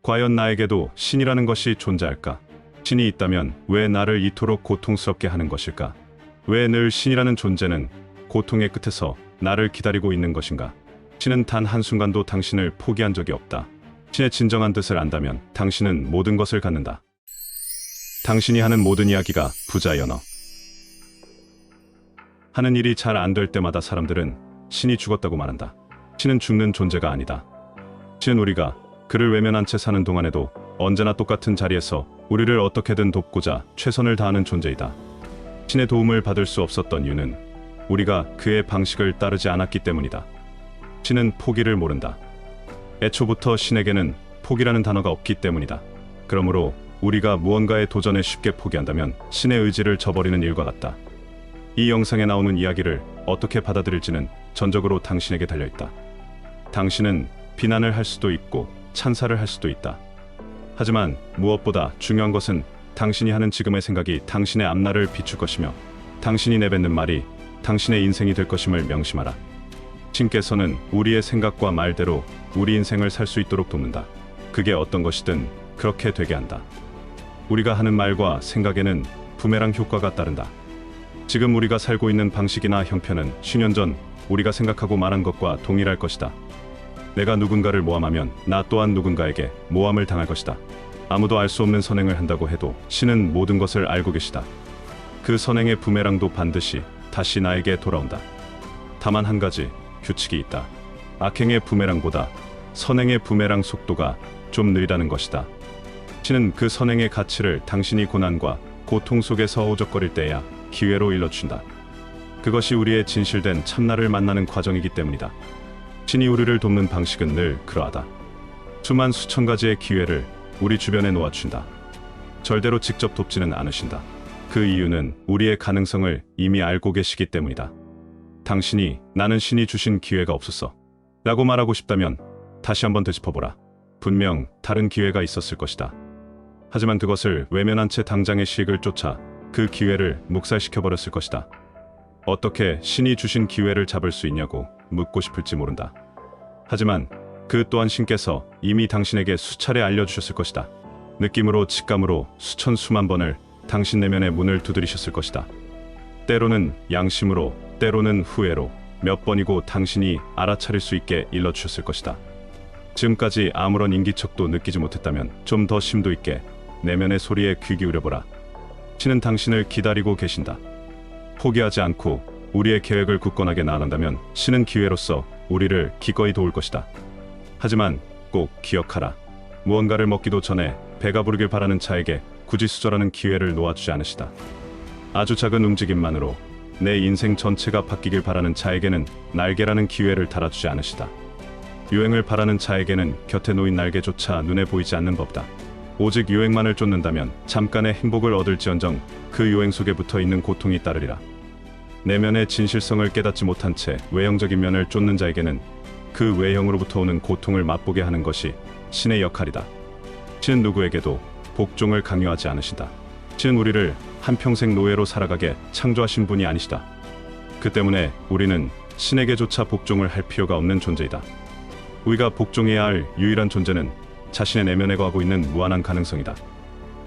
과연 나에게도 신이라는 것이 존재할까? 신이 있다면 왜 나를 이토록 고통스럽게 하는 것일까? 왜 늘 신이라는 존재는 고통의 끝에서 나를 기다리고 있는 것인가? 신은 단 한순간도 당신을 포기한 적이 없다. 신의 진정한 뜻을 안다면 당신은 모든 것을 갖는다. 당신이 하는 모든 이야기가 부자의 언어. 하는 일이 잘 안 될 때마다 사람들은 신이 죽었다고 말한다. 신은 죽는 존재가 아니다. 신은 우리가 그를 외면한 채 사는 동안에도 언제나 똑같은 자리에서 우리를 어떻게든 돕고자 최선을 다하는 존재이다. 신의 도움을 받을 수 없었던 이유는 우리가 그의 방식을 따르지 않았기 때문이다. 신은 포기를 모른다. 애초부터 신에게는 포기라는 단어가 없기 때문이다. 그러므로 우리가 무언가에 도전해 쉽게 포기한다면 신의 의지를 저버리는 일과 같다. 이 영상에 나오는 이야기를 어떻게 받아들일지는 전적으로 당신에게 달려있다. 당신은 비난을 할 수도 있고 찬사를 할 수도 있다. 하지만 무엇보다 중요한 것은 당신이 하는 지금의 생각이 당신의 앞날을 비출 것이며 당신이 내뱉는 말이 당신의 인생이 될 것임을 명심하라. 신께서는 우리의 생각과 말대로 우리 인생을 살 수 있도록 돕는다. 그게 어떤 것이든 그렇게 되게 한다. 우리가 하는 말과 생각에는 부메랑 효과가 따른다. 지금 우리가 살고 있는 방식이나 형편은 10년 전 우리가 생각하고 말한 것과 동일할 것이다. 내가 누군가를 모함하면 나 또한 누군가에게 모함을 당할 것이다. 아무도 알 수 없는 선행을 한다고 해도 신은 모든 것을 알고 계시다. 그 선행의 부메랑도 반드시 다시 나에게 돌아온다. 다만 한 가지 규칙이 있다. 악행의 부메랑보다 선행의 부메랑 속도가 좀 느리다는 것이다. 신은 그 선행의 가치를 당신이 고난과 고통 속에서 오적거릴 때야 기회로 일러준다. 그것이 우리의 진실된 참나를 만나는 과정이기 때문이다. 신이 우리를 돕는 방식은 늘 그러하다. 수만 수천 가지의 기회를 우리 주변에 놓아준다. 절대로 직접 돕지는 않으신다. 그 이유는 우리의 가능성을 이미 알고 계시기 때문이다. 당신이 나는 신이 주신 기회가 없었어 라고 말하고 싶다면 다시 한번 되짚어보라. 분명 다른 기회가 있었을 것이다. 하지만 그것을 외면한 채 당장의 시익을 쫓아 그 기회를 묵살시켜버렸을 것이다. 어떻게 신이 주신 기회를 잡을 수 있냐고 묻고 싶을지 모른다. 하지만 그 또한 신께서 이미 당신에게 수차례 알려주셨을 것이다. 느낌으로 직감으로 수천 수만 번을 당신 내면의 문을 두드리셨을 것이다. 때로는 양심으로, 때로는 후회로 몇 번이고 당신이 알아차릴 수 있게 일러주셨을 것이다. 지금까지 아무런 인기척도 느끼지 못했다면 좀 더 심도 있게 내면의 소리에 귀 기울여보라. 신은 당신을 기다리고 계신다. 포기하지 않고 우리의 계획을 굳건하게 나아간다면 신은 기회로서 우리를 기꺼이 도울 것이다. 하지만 꼭 기억하라. 무언가를 먹기도 전에 배가 부르길 바라는 자에게 굳이 수절하는 기회를 놓아주지 않으시다. 아주 작은 움직임만으로 내 인생 전체가 바뀌길 바라는 자에게는 날개라는 기회를 달아주지 않으시다. 유행을 바라는 자에게는 곁에 놓인 날개조차 눈에 보이지 않는 법이다. 오직 유행만을 쫓는다면 잠깐의 행복을 얻을지언정 그 유행 속에 붙어있는 고통이 따르리라. 내면의 진실성을 깨닫지 못한 채 외형적인 면을 쫓는 자에게는 그 외형으로부터 오는 고통을 맛보게 하는 것이 신의 역할이다. 신은 누구에게도 복종을 강요하지 않으시다. 신은 우리를 한평생 노예로 살아가게 창조하신 분이 아니시다. 그 때문에 우리는 신에게조차 복종을 할 필요가 없는 존재이다. 우리가 복종해야 할 유일한 존재는 자신의 내면에 거하고 있는 무한한 가능성이다.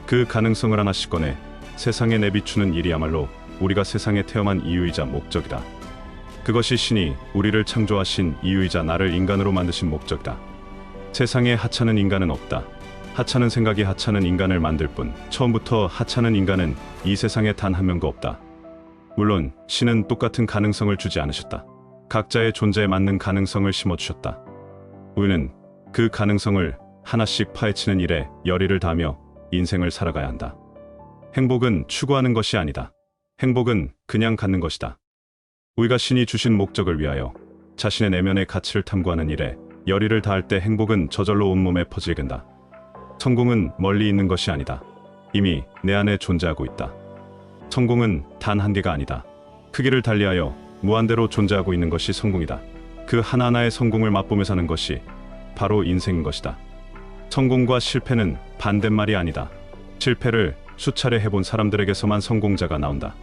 그 가능성을 하나씩 꺼내 세상에 내비추는 일이야말로 우리가 세상에 태어난 이유이자 목적이다. 그것이 신이 우리를 창조하신 이유이자 나를 인간으로 만드신 목적이다. 세상에 하찮은 인간은 없다. 하찮은 생각이 하찮은 인간을 만들 뿐 처음부터 하찮은 인간은 이 세상에 단 한 명도 없다. 물론 신은 똑같은 가능성을 주지 않으셨다. 각자의 존재에 맞는 가능성을 심어주셨다. 우리는 그 가능성을 하나씩 파헤치는 일에 열의를 다하며 인생을 살아가야 한다. 행복은 추구하는 것이 아니다. 행복은 그냥 갖는 것이다. 우리가 신이 주신 목적을 위하여 자신의 내면의 가치를 탐구하는 일에 열의를 다할 때 행복은 저절로 온몸에 퍼지게 된다. 성공은 멀리 있는 것이 아니다. 이미 내 안에 존재하고 있다. 성공은 단 한계가 아니다. 크기를 달리하여 무한대로 존재하고 있는 것이 성공이다. 그 하나하나의 성공을 맛보며 사는 것이 바로 인생인 것이다. 성공과 실패는 반대말이 아니다. 실패를 수차례 해본 사람들에게서만 성공자가 나온다.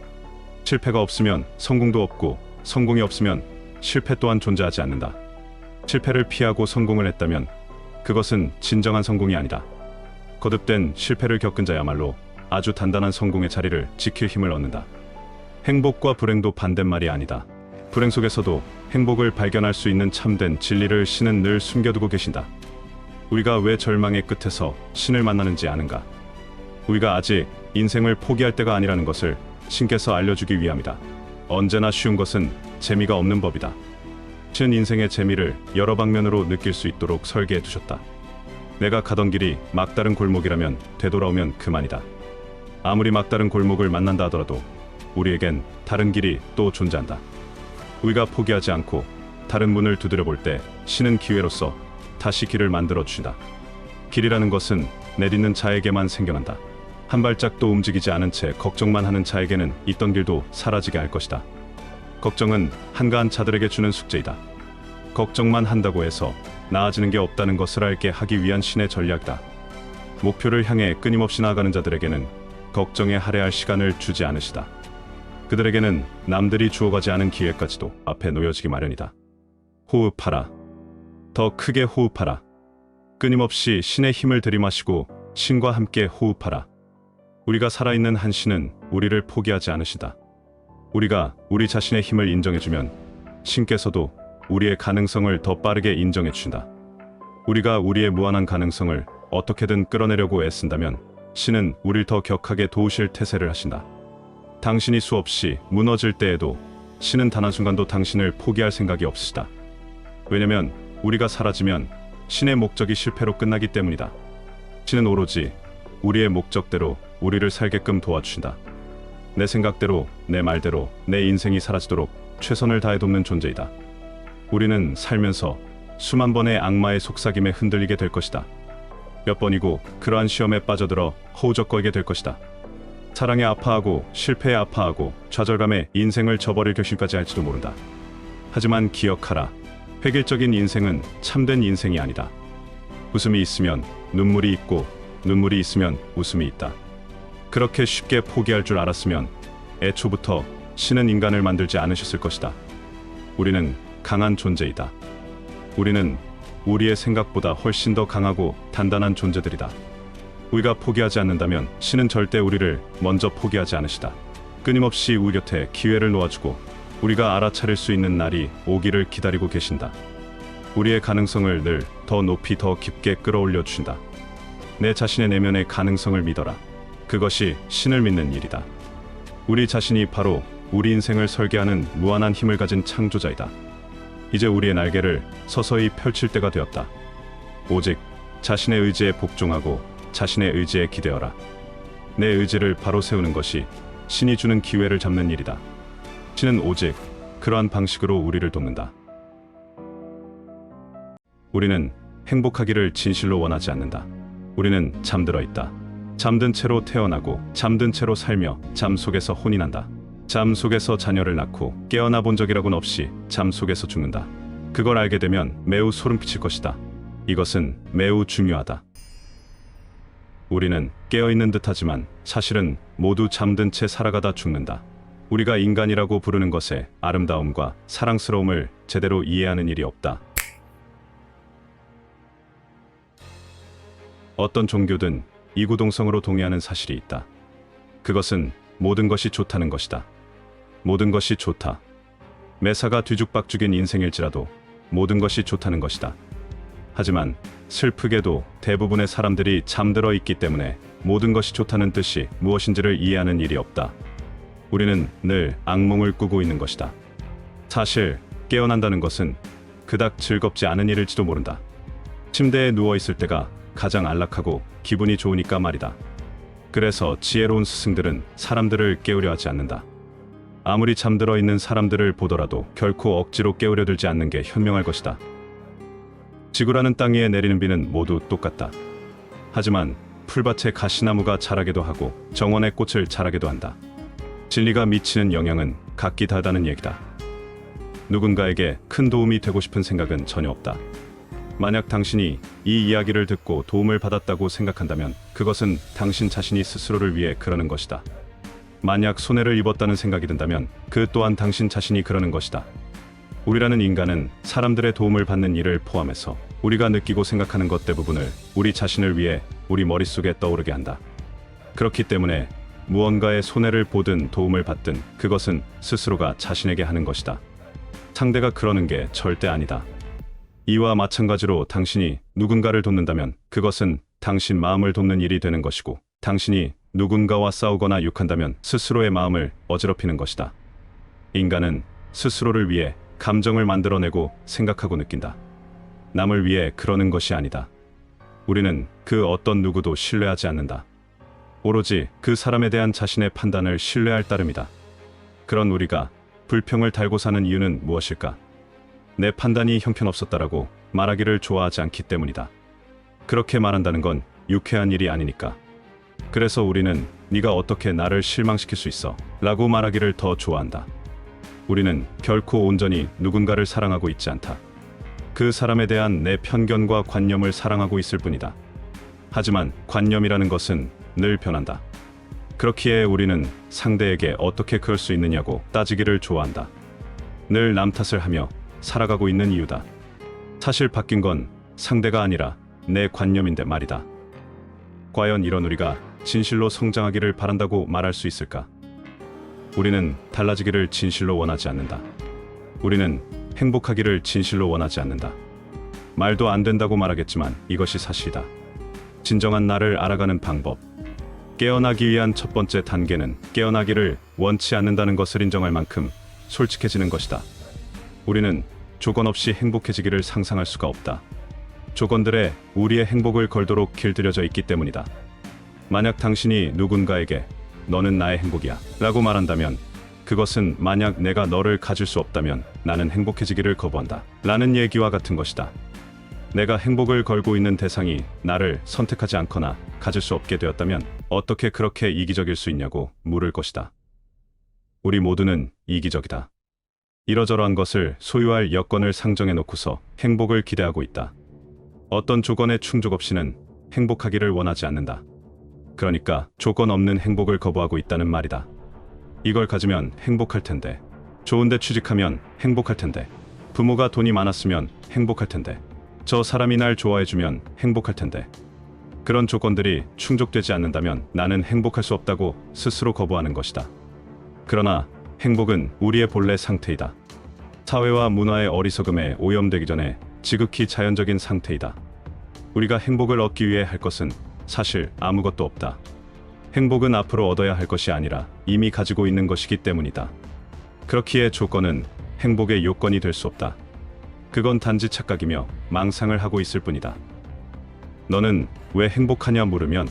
실패가 없으면 성공도 없고 성공이 없으면 실패 또한 존재하지 않는다. 실패를 피하고 성공을 했다면 그것은 진정한 성공이 아니다. 거듭된 실패를 겪은 자야말로 아주 단단한 성공의 자리를 지킬 힘을 얻는다. 행복과 불행도 반대말이 아니다. 불행 속에서도 행복을 발견할 수 있는 참된 진리를 신은 늘 숨겨두고 계신다. 우리가 왜 절망의 끝에서 신을 만나는지 아는가? 우리가 아직 인생을 포기할 때가 아니라는 것을 신께서 알려주기 위함이다. 언제나 쉬운 것은 재미가 없는 법이다. 신은 인생의 재미를 여러 방면으로 느낄 수 있도록 설계해 두셨다. 내가 가던 길이 막다른 골목이라면 되돌아오면 그만이다. 아무리 막다른 골목을 만난다 하더라도 우리에겐 다른 길이 또 존재한다. 우리가 포기하지 않고 다른 문을 두드려 볼 때 신은 기회로서 다시 길을 만들어 주신다. 길이라는 것은 내딛는 자에게만 생겨난다. 한 발짝도 움직이지 않은 채 걱정만 하는 자에게는 있던 길도 사라지게 할 것이다. 걱정은 한가한 자들에게 주는 숙제이다. 걱정만 한다고 해서 나아지는 게 없다는 것을 알게 하기 위한 신의 전략이다. 목표를 향해 끊임없이 나아가는 자들에게는 걱정에 할애할 시간을 주지 않으시다. 그들에게는 남들이 주어가지 않은 기회까지도 앞에 놓여지기 마련이다. 호흡하라. 더 크게 호흡하라. 끊임없이 신의 힘을 들이마시고 신과 함께 호흡하라. 우리가 살아있는 한 신은 우리를 포기하지 않으시다. 우리가 우리 자신의 힘을 인정해주면 신께서도 우리의 가능성을 더 빠르게 인정해 주신다. 우리가 우리의 무한한 가능성을 어떻게든 끌어내려고 애쓴다면 신은 우릴 더 격하게 도우실 태세를 하신다. 당신이 수없이 무너질 때에도 신은 단 한순간도 당신을 포기할 생각이 없으시다. 왜냐면 우리가 사라지면 신의 목적이 실패로 끝나기 때문이다. 신은 오로지 우리의 목적대로 우리를 살게끔 도와주신다. 내 생각대로, 내 말대로 내 인생이 사라지도록 최선을 다해 돕는 존재이다. 우리는 살면서 수만 번의 악마의 속삭임에 흔들리게 될 것이다. 몇 번이고 그러한 시험에 빠져들어 허우적거리게 될 것이다. 사랑에 아파하고 실패에 아파하고 좌절감에 인생을 저버릴 결심까지 할지도 모른다. 하지만 기억하라. 획일적인 인생은 참된 인생이 아니다. 웃음이 있으면 눈물이 있고 눈물이 있으면 웃음이 있다. 그렇게 쉽게 포기할 줄 알았으면 애초부터 신은 인간을 만들지 않으셨을 것이다. 우리는 강한 존재이다. 우리는 우리의 생각보다 훨씬 더 강하고 단단한 존재들이다. 우리가 포기하지 않는다면 신은 절대 우리를 먼저 포기하지 않으시다. 끊임없이 우리 곁에 기회를 놓아주고 우리가 알아차릴 수 있는 날이 오기를 기다리고 계신다. 우리의 가능성을 늘 더 높이 더 깊게 끌어올려 주신다. 내 자신의 내면의 가능성을 믿어라. 그것이 신을 믿는 일이다. 우리 자신이 바로 우리 인생을 설계하는 무한한 힘을 가진 창조자이다. 이제 우리의 날개를 서서히 펼칠 때가 되었다. 오직 자신의 의지에 복종하고 자신의 의지에 기대어라. 내 의지를 바로 세우는 것이 신이 주는 기회를 잡는 일이다. 신은 오직 그러한 방식으로 우리를 돕는다. 우리는 행복하기를 진실로 원하지 않는다. 우리는 잠들어 있다. 잠든 채로 태어나고 잠든 채로 살며 잠 속에서 혼이 난다. 잠 속에서 자녀를 낳고 깨어나 본 적이라고는 없이 잠 속에서 죽는다. 그걸 알게 되면 매우 소름 끼칠 것이다. 이것은 매우 중요하다. 우리는 깨어있는 듯하지만 사실은 모두 잠든 채 살아가다 죽는다. 우리가 인간이라고 부르는 것의 아름다움과 사랑스러움을 제대로 이해하는 일이 없다. 어떤 종교든 이구동성으로 동의하는 사실이 있다. 그것은 모든 것이 좋다는 것이다. 모든 것이 좋다. 매사가 뒤죽박죽인 인생일지라도 모든 것이 좋다는 것이다. 하지만 슬프게도 대부분의 사람들이 잠들어 있기 때문에 모든 것이 좋다는 뜻이 무엇인지를 이해하는 일이 없다. 우리는 늘 악몽을 꾸고 있는 것이다. 사실 깨어난다는 것은 그닥 즐겁지 않은 일일지도 모른다. 침대에 누워 있을 때가 가장 안락하고 기분이 좋으니까 말이다. 그래서 지혜로운 스승들은 사람들을 깨우려 하지 않는다. 아무리 잠들어 있는 사람들을 보더라도 결코 억지로 깨우려 들지 않는 게 현명할 것이다. 지구라는 땅 위에 내리는 비는 모두 똑같다. 하지만 풀밭에 가시나무가 자라게도 하고 정원의 꽃을 자라게도 한다. 진리가 미치는 영향은 각기 다르다는 얘기다. 누군가에게 큰 도움이 되고 싶은 생각은 전혀 없다. 만약 당신이 이 이야기를 듣고 도움을 받았다고 생각한다면 그것은 당신 자신이 스스로를 위해 그러는 것이다. 만약 손해를 입었다는 생각이 든다면 그 또한 당신 자신이 그러는 것이다. 우리라는 인간은 사람들의 도움을 받는 일을 포함해서 우리가 느끼고 생각하는 것 대부분을 우리 자신을 위해 우리 머릿속에 떠오르게 한다. 그렇기 때문에 무언가의 손해를 보든 도움을 받든 그것은 스스로가 자신에게 하는 것이다. 상대가 그러는 게 절대 아니다. 이와 마찬가지로 당신이 누군가를 돕는다면 그것은 당신 마음을 돕는 일이 되는 것이고, 당신이 누군가와 싸우거나 욕한다면 스스로의 마음을 어지럽히는 것이다. 인간은 스스로를 위해 감정을 만들어내고 생각하고 느낀다. 남을 위해 그러는 것이 아니다. 우리는 그 어떤 누구도 신뢰하지 않는다. 오로지 그 사람에 대한 자신의 판단을 신뢰할 따름이다. 그런 우리가 불평을 달고 사는 이유는 무엇일까? 내 판단이 형편없었다라고 말하기를 좋아하지 않기 때문이다. 그렇게 말한다는 건 유쾌한 일이 아니니까. 그래서 우리는 네가 어떻게 나를 실망시킬 수 있어? 라고 말하기를 더 좋아한다. 우리는 결코 온전히 누군가를 사랑하고 있지 않다. 그 사람에 대한 내 편견과 관념을 사랑하고 있을 뿐이다. 하지만 관념이라는 것은 늘 변한다. 그렇기에 우리는 상대에게 어떻게 그럴 수 있느냐고 따지기를 좋아한다. 늘 남 탓을 하며 살아가고 있는 이유다. 사실 바뀐 건 상대가 아니라 내 관념인데 말이다. 과연 이런 우리가 진실로 성장하기를 바란다고 말할 수 있을까? 우리는 달라지기를 진실로 원하지 않는다. 우리는 행복하기를 진실로 원하지 않는다. 말도 안 된다고 말하겠지만 이것이 사실이다. 진정한 나를 알아가는 방법. 깨어나기 위한 첫 번째 단계는 깨어나기를 원치 않는다는 것을 인정할 만큼 솔직해지는 것이다. 우리는 조건 없이 행복해지기를 상상할 수가 없다. 조건들에 우리의 행복을 걸도록 길들여져 있기 때문이다. 만약 당신이 누군가에게 너는 나의 행복이야 라고 말한다면, 그것은 만약 내가 너를 가질 수 없다면 나는 행복해지기를 거부한다 라는 얘기와 같은 것이다. 내가 행복을 걸고 있는 대상이 나를 선택하지 않거나 가질 수 없게 되었다면 어떻게 그렇게 이기적일 수 있냐고 물을 것이다. 우리 모두는 이기적이다. 이러저러한 것을 소유할 여건을 상정해 놓고서 행복을 기대하고 있다. 어떤 조건의 충족 없이는 행복하기를 원하지 않는다. 그러니까 조건 없는 행복을 거부하고 있다는 말이다. 이걸 가지면 행복할 텐데, 좋은데 취직하면 행복할 텐데, 부모가 돈이 많았으면 행복할 텐데, 저 사람이 날 좋아해주면 행복할 텐데, 그런 조건들이 충족되지 않는다면 나는 행복할 수 없다고 스스로 거부하는 것이다. 그러나 행복은 우리의 본래 상태이다. 사회와 문화의 어리석음에 오염되기 전에 지극히 자연적인 상태이다. 우리가 행복을 얻기 위해 할 것은 사실 아무것도 없다. 행복은 앞으로 얻어야 할 것이 아니라 이미 가지고 있는 것이기 때문이다. 그렇기에 조건은 행복의 요건이 될 수 없다. 그건 단지 착각이며 망상을 하고 있을 뿐이다. 너는 왜 행복하냐 물으면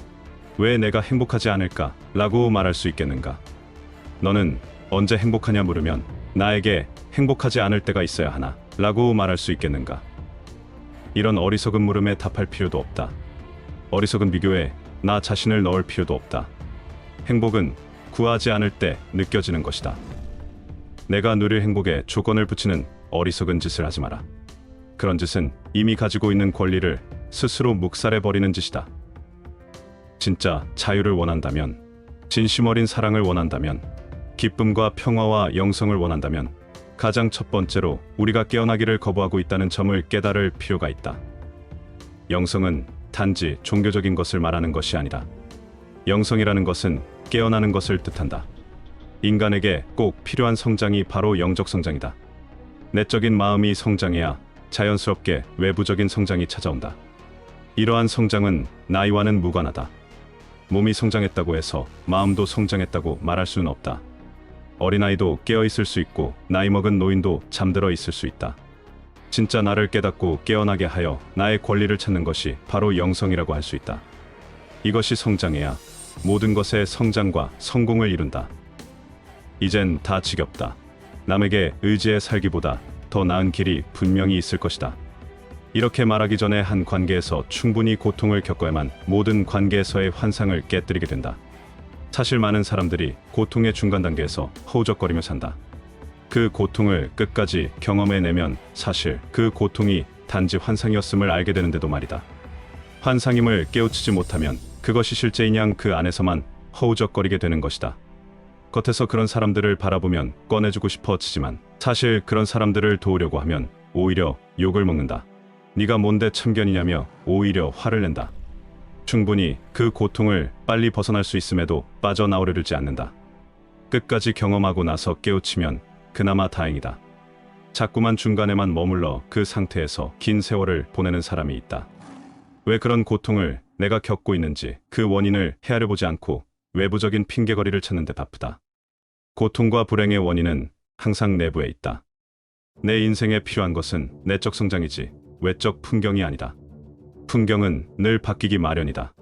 왜 내가 행복하지 않을까? 라고 말할 수 있겠는가? 너는 언제 행복하냐 물으면 나에게 행복하지 않을 때가 있어야 하나? 라고 말할 수 있겠는가? 이런 어리석은 물음에 답할 필요도 없다. 어리석은 비교에 나 자신을 넣을 필요도 없다. 행복은 구하지 않을 때 느껴지는 것이다. 내가 누릴 행복에 조건을 붙이는 어리석은 짓을 하지 마라. 그런 짓은 이미 가지고 있는 권리를 스스로 묵살해버리는 짓이다. 진짜 자유를 원한다면, 진심 어린 사랑을 원한다면, 기쁨과 평화와 영성을 원한다면 가장 첫 번째로 우리가 깨어나기를 거부하고 있다는 점을 깨달을 필요가 있다. 영성은 단지 종교적인 것을 말하는 것이 아니다. 영성이라는 것은 깨어나는 것을 뜻한다. 인간에게 꼭 필요한 성장이 바로 영적 성장이다. 내적인 마음이 성장해야 자연스럽게 외부적인 성장이 찾아온다. 이러한 성장은 나이와는 무관하다. 몸이 성장했다고 해서 마음도 성장했다고 말할 수는 없다. 어린아이도 깨어있을 수 있고 나이 먹은 노인도 잠들어 있을 수 있다. 진짜 나를 깨닫고 깨어나게 하여 나의 권리를 찾는 것이 바로 영성이라고 할 수 있다. 이것이 성장해야 모든 것의 성장과 성공을 이룬다. 이젠 다 지겹다. 남에게 의지해 살기보다 더 나은 길이 분명히 있을 것이다. 이렇게 말하기 전에 한 관계에서 충분히 고통을 겪어야만 모든 관계에서의 환상을 깨뜨리게 된다. 사실 많은 사람들이 고통의 중간 단계에서 허우적거리며 산다. 그 고통을 끝까지 경험해내면 사실 그 고통이 단지 환상이었음을 알게 되는데도 말이다. 환상임을 깨우치지 못하면 그것이 실제인 양 그 안에서만 허우적거리게 되는 것이다. 겉에서 그런 사람들을 바라보면 꺼내주고 싶어지지만 사실 그런 사람들을 도우려고 하면 오히려 욕을 먹는다. 네가 뭔데 참견이냐며 오히려 화를 낸다. 충분히 그 고통을 빨리 벗어날 수 있음에도 빠져나오려들지 않는다. 끝까지 경험하고 나서 깨우치면 그나마 다행이다. 자꾸만 중간에만 머물러 그 상태에서 긴 세월을 보내는 사람이 있다. 왜 그런 고통을 내가 겪고 있는지 그 원인을 헤아려보지 않고 외부적인 핑계거리를 찾는 데 바쁘다. 고통과 불행의 원인은 항상 내부에 있다. 내 인생에 필요한 것은 내적 성장이지 외적 풍경이 아니다. 풍경은 늘 바뀌기 마련이다.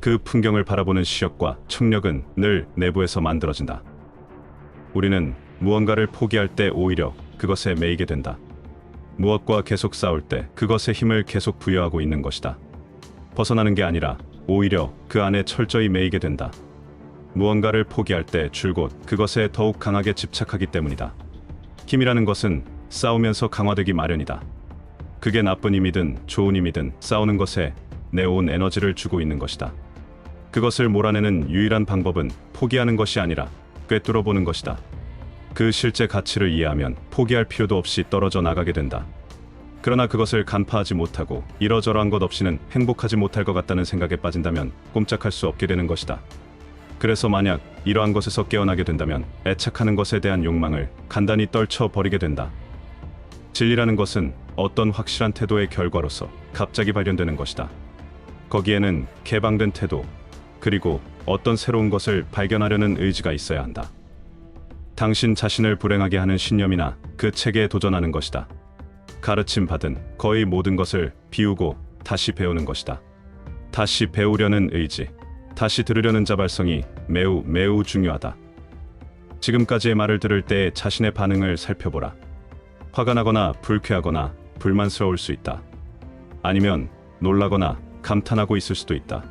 그 풍경을 바라보는 시력과 청력은 늘 내부에서 만들어진다. 우리는 무언가를 포기할 때 오히려 그것에 매이게 된다. 무엇과 계속 싸울 때 그것에 힘을 계속 부여하고 있는 것이다. 벗어나는 게 아니라 오히려 그 안에 철저히 매이게 된다. 무언가를 포기할 때 줄곧 그것에 더욱 강하게 집착하기 때문이다. 힘이라는 것은 싸우면서 강화되기 마련이다. 그게 나쁜 힘이든 좋은 힘이든 싸우는 것에 내온 에너지를 주고 있는 것이다. 그것을 몰아내는 유일한 방법은 포기하는 것이 아니라 꿰뚫어 보는 것이다. 그 실제 가치를 이해하면 포기할 필요도 없이 떨어져 나가게 된다. 그러나 그것을 간파하지 못하고 이러저러한 것 없이는 행복하지 못할 것 같다는 생각에 빠진다면 꼼짝할 수 없게 되는 것이다. 그래서 만약 이러한 것에서 깨어나게 된다면 애착하는 것에 대한 욕망을 간단히 떨쳐버리게 된다. 진리라는 것은 어떤 확실한 태도의 결과로서 갑자기 발견되는 것이다. 거기에는 개방된 태도, 그리고 어떤 새로운 것을 발견하려는 의지가 있어야 한다. 당신 자신을 불행하게 하는 신념이나 그 체계에 도전하는 것이다. 가르침 받은 거의 모든 것을 비우고 다시 배우는 것이다. 다시 배우려는 의지, 다시 들으려는 자발성이 매우 중요하다. 지금까지의 말을 들을 때 자신의 반응을 살펴보라. 화가 나거나 불쾌하거나 불만스러울 수 있다. 아니면 놀라거나 감탄하고 있을 수도 있다.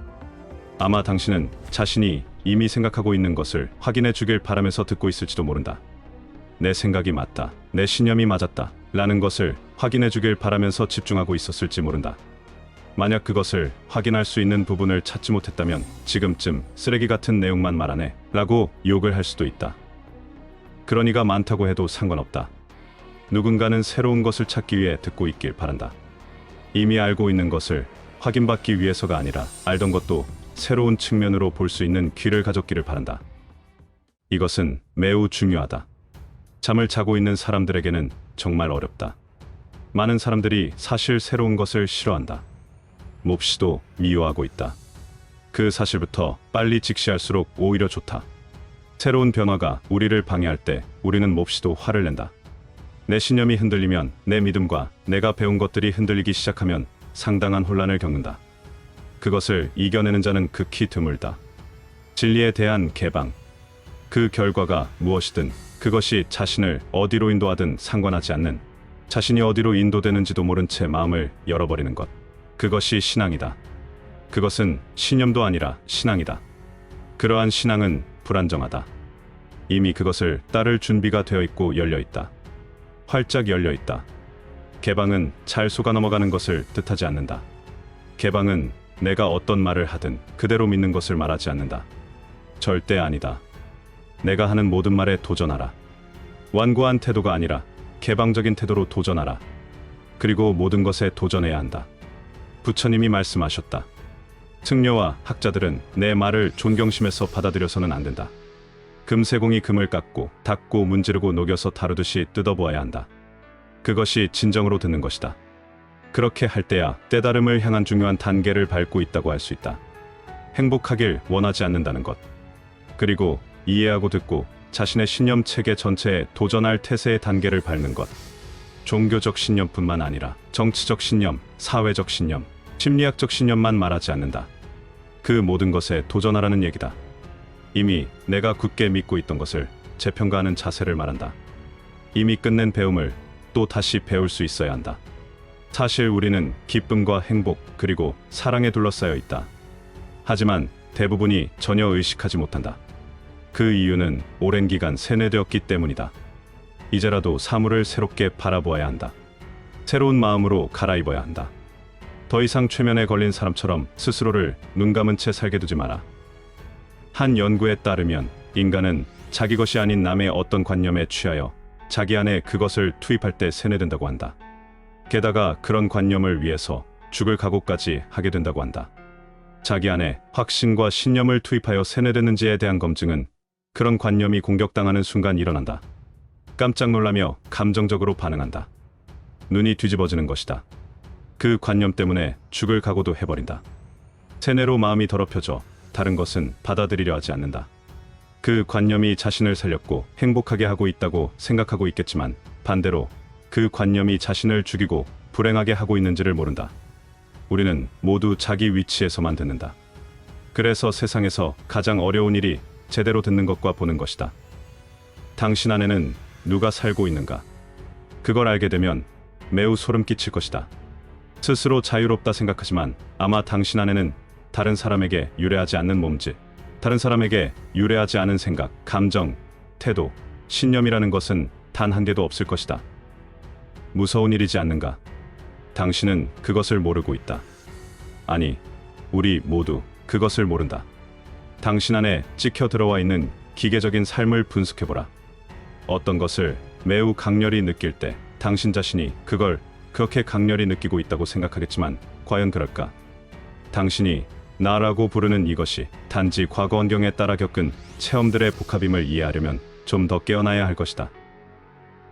아마 당신은 자신이 이미 생각하고 있는 것을 확인해 주길 바라면서 듣고 있을지도 모른다. 내 생각이 맞다, 내 신념이 맞았다 라는 것을 확인해 주길 바라면서 집중하고 있었을지 모른다. 만약 그것을 확인할 수 있는 부분을 찾지 못했다면 지금쯤 쓰레기 같은 내용만 말하네 라고 욕을 할 수도 있다. 그러니까 많다고 해도 상관없다. 누군가는 새로운 것을 찾기 위해 듣고 있길 바란다. 이미 알고 있는 것을 확인받기 위해서가 아니라 알던 것도 새로운 측면으로 볼 수 있는 귀를 가졌기를 바란다. 이것은 매우 중요하다. 잠을 자고 있는 사람들에게는 정말 어렵다. 많은 사람들이 사실 새로운 것을 싫어한다. 몹시도 미워하고 있다. 그 사실부터 빨리 직시할수록 오히려 좋다. 새로운 변화가 우리를 방해할 때 우리는 몹시도 화를 낸다. 내 신념이 흔들리면 내 믿음과 내가 배운 것들이 흔들리기 시작하면 상당한 혼란을 겪는다. 그것을 이겨내는 자는 극히 드물다. 진리에 대한 개방. 그 결과가 무엇이든 그것이 자신을 어디로 인도하든 상관하지 않는, 자신이 어디로 인도되는지도 모른 채 마음을 열어버리는 것. 그것이 신앙이다. 그것은 신념도 아니라 신앙이다. 그러한 신앙은 불안정하다. 이미 그것을 따를 준비가 되어 있고 열려 있다. 활짝 열려 있다. 개방은 잘 속아 넘어가는 것을 뜻하지 않는다. 개방은 내가 어떤 말을 하든 그대로 믿는 것을 말하지 않는다. 절대 아니다. 내가 하는 모든 말에 도전하라. 완고한 태도가 아니라 개방적인 태도로 도전하라. 그리고 모든 것에 도전해야 한다. 부처님이 말씀하셨다. 승려와 학자들은 내 말을 존경심에서 받아들여서는 안 된다. 금세공이 금을 깎고 닦고 문지르고 녹여서 다루듯이 뜯어보아야 한다. 그것이 진정으로 듣는 것이다. 그렇게 할 때야 깨달음을 향한 중요한 단계를 밟고 있다고 할 수 있다. 행복하길 원하지 않는다는 것. 그리고 이해하고 듣고 자신의 신념 체계 전체에 도전할 태세의 단계를 밟는 것. 종교적 신념뿐만 아니라 정치적 신념, 사회적 신념, 심리학적 신념만 말하지 않는다. 그 모든 것에 도전하라는 얘기다. 이미 내가 굳게 믿고 있던 것을 재평가하는 자세를 말한다. 이미 끝낸 배움을 또 다시 배울 수 있어야 한다. 사실 우리는 기쁨과 행복 그리고 사랑에 둘러싸여 있다. 하지만 대부분이 전혀 의식하지 못한다. 그 이유는 오랜 기간 세뇌되었기 때문이다. 이제라도 사물을 새롭게 바라보아야 한다. 새로운 마음으로 갈아입어야 한다. 더 이상 최면에 걸린 사람처럼 스스로를 눈 감은 채 살게 두지 마라. 한 연구에 따르면 인간은 자기 것이 아닌 남의 어떤 관념에 취하여 자기 안에 그것을 투입할 때 세뇌된다고 한다. 게다가 그런 관념을 위해서 죽을 각오까지 하게 된다고 한다. 자기 안에 확신과 신념을 투입하여 세뇌됐는지에 대한 검증은 그런 관념이 공격당하는 순간 일어난다. 깜짝 놀라며 감정적으로 반응한다. 눈이 뒤집어지는 것이다. 그 관념 때문에 죽을 각오도 해버린다. 세뇌로 마음이 더럽혀져 다른 것은 받아들이려 하지 않는다. 그 관념이 자신을 살렸고 행복하게 하고 있다고 생각하고 있겠지만 반대로 그 관념이 자신을 죽이고 불행하게 하고 있는지를 모른다. 우리는 모두 자기 위치에서만 듣는다. 그래서 세상에서 가장 어려운 일이 제대로 듣는 것과 보는 것이다. 당신 안에는 누가 살고 있는가? 그걸 알게 되면 매우 소름 끼칠 것이다. 스스로 자유롭다 생각하지만 아마 당신 안에는 다른 사람에게 유래하지 않는 몸짓, 다른 사람에게 유래하지 않은 생각, 감정, 태도, 신념이라는 것은 단 한 개도 없을 것이다. 무서운 일이지 않는가? 당신은 그것을 모르고 있다. 아니, 우리 모두 그것을 모른다. 당신 안에 찍혀 들어와 있는 기계적인 삶을 분석해보라. 어떤 것을 매우 강렬히 느낄 때 당신 자신이 그걸 그렇게 강렬히 느끼고 있다고 생각하겠지만 과연 그럴까? 당신이 나라고 부르는 이것이 단지 과거 환경에 따라 겪은 체험들의 복합임을 이해하려면 좀 더 깨어나야 할 것이다.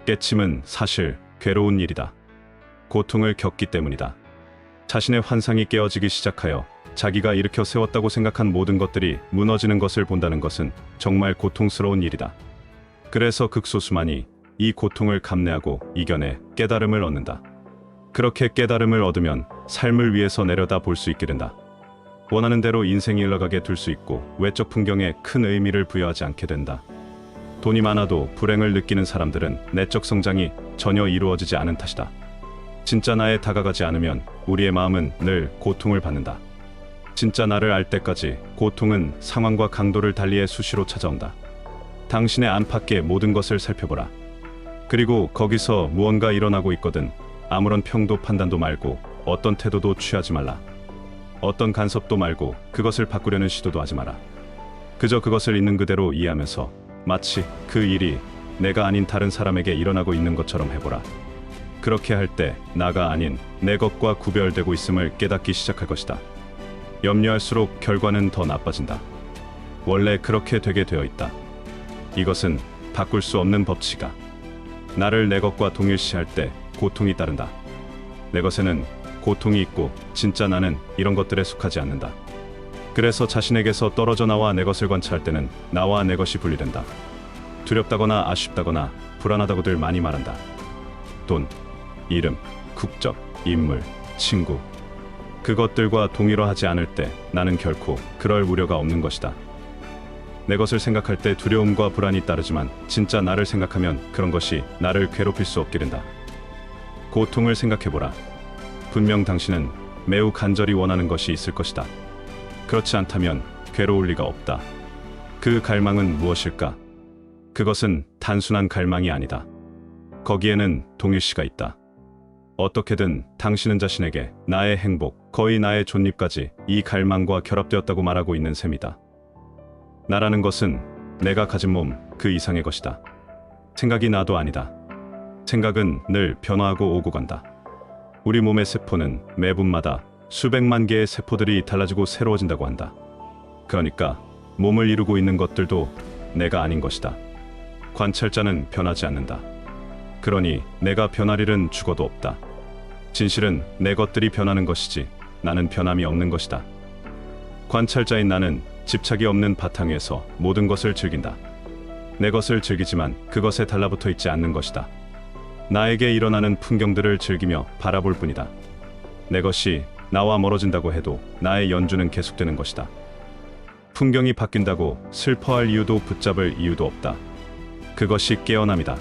깨침은 사실 괴로운 일이다. 고통을 겪기 때문이다. 자신의 환상이 깨어지기 시작하여 자기가 일으켜 세웠다고 생각한 모든 것들이 무너지는 것을 본다는 것은 정말 고통스러운 일이다. 그래서 극소수만이 이 고통을 감내하고 이겨내 깨달음을 얻는다. 그렇게 깨달음을 얻으면 삶을 위해서 내려다 볼 수 있게 된다. 원하는 대로 인생이 흘러가게 둘 수 있고 외적 풍경에 큰 의미를 부여하지 않게 된다. 돈이 많아도 불행을 느끼는 사람들은 내적 성장이 전혀 이루어지지 않은 탓이다. 진짜 나에 다가가지 않으면 우리의 마음은 늘 고통을 받는다. 진짜 나를 알 때까지 고통은 상황과 강도를 달리해 수시로 찾아온다. 당신의 안팎의 모든 것을 살펴보라. 그리고 거기서 무언가 일어나고 있거든 아무런 평도 판단도 말고 어떤 태도도 취하지 말라. 어떤 간섭도 말고 그것을 바꾸려는 시도도 하지 마라. 그저 그것을 있는 그대로 이해하면서 마치 그 일이 내가 아닌 다른 사람에게 일어나고 있는 것처럼 해보라. 그렇게 할 때 나가 아닌 내 것과 구별되고 있음을 깨닫기 시작할 것이다. 염려할수록 결과는 더 나빠진다. 원래 그렇게 되게 되어 있다. 이것은 바꿀 수 없는 법칙이다. 나를 내 것과 동일시할 때 고통이 따른다. 내 것에는 고통이 있고 진짜 나는 이런 것들에 속하지 않는다. 그래서 자신에게서 떨어져 나와 내 것을 관찰할 때는 나와 내 것이 분리된다. 두렵다거나 아쉽다거나 불안하다고들 많이 말한다. 돈, 이름, 국적, 인물, 친구. 그것들과 동일화하지 않을 때 나는 결코 그럴 우려가 없는 것이다. 내 것을 생각할 때 두려움과 불안이 따르지만 진짜 나를 생각하면 그런 것이 나를 괴롭힐 수 없게 된다. 고통을 생각해보라. 분명 당신은 매우 간절히 원하는 것이 있을 것이다. 그렇지 않다면 괴로울 리가 없다. 그 갈망은 무엇일까? 그것은 단순한 갈망이 아니다. 거기에는 동일시가 있다. 어떻게든 당신은 자신에게 나의 행복, 거의 나의 존립까지 이 갈망과 결합되었다고 말하고 있는 셈이다. 나라는 것은 내가 가진 몸 그 이상의 것이다. 생각이 나도 아니다. 생각은 늘 변화하고 오고 간다. 우리 몸의 세포는 매분마다 수백만 개의 세포들이 달라지고 새로워진다고 한다. 그러니까 몸을 이루고 있는 것들도 내가 아닌 것이다. 관찰자는 변하지 않는다. 그러니 내가 변할 일은 죽어도 없다. 진실은 내 것들이 변하는 것이지 나는 변함이 없는 것이다. 관찰자인 나는 집착이 없는 바탕 위에서 모든 것을 즐긴다. 내 것을 즐기지만 그것에 달라붙어 있지 않는 것이다. 나에게 일어나는 풍경들을 즐기며 바라볼 뿐이다. 내 것이 나와 멀어진다고 해도 나의 연주는 계속되는 것이다. 풍경이 바뀐다고 슬퍼할 이유도 붙잡을 이유도 없다. 그것이 깨어남이다.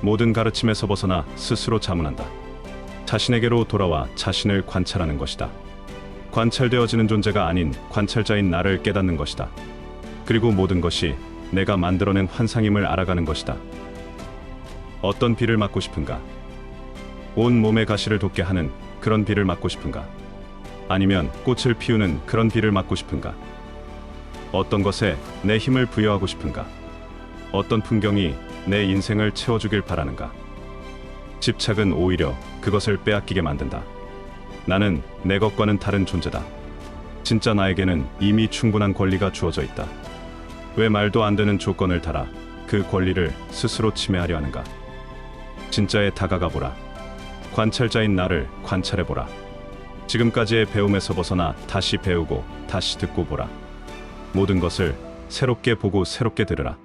모든 가르침에서 벗어나 스스로 자문한다. 자신에게로 돌아와 자신을 관찰하는 것이다. 관찰되어지는 존재가 아닌 관찰자인 나를 깨닫는 것이다. 그리고 모든 것이 내가 만들어낸 환상임을 알아가는 것이다. 어떤 비를 맞고 싶은가? 온 몸의 가시를 돋게 하는 그런 비를 맞고 싶은가? 아니면 꽃을 피우는 그런 비를 맞고 싶은가? 어떤 것에 내 힘을 부여하고 싶은가? 어떤 풍경이 내 인생을 채워주길 바라는가? 집착은 오히려 그것을 빼앗기게 만든다. 나는 내 것과는 다른 존재다. 진짜 나에게는 이미 충분한 권리가 주어져 있다. 왜 말도 안 되는 조건을 달아 그 권리를 스스로 침해하려 하는가? 진짜에 다가가 보라. 관찰자인 나를 관찰해 보라. 지금까지의 배움에서 벗어나 다시 배우고 다시 듣고 보라. 모든 것을 새롭게 보고 새롭게 들으라.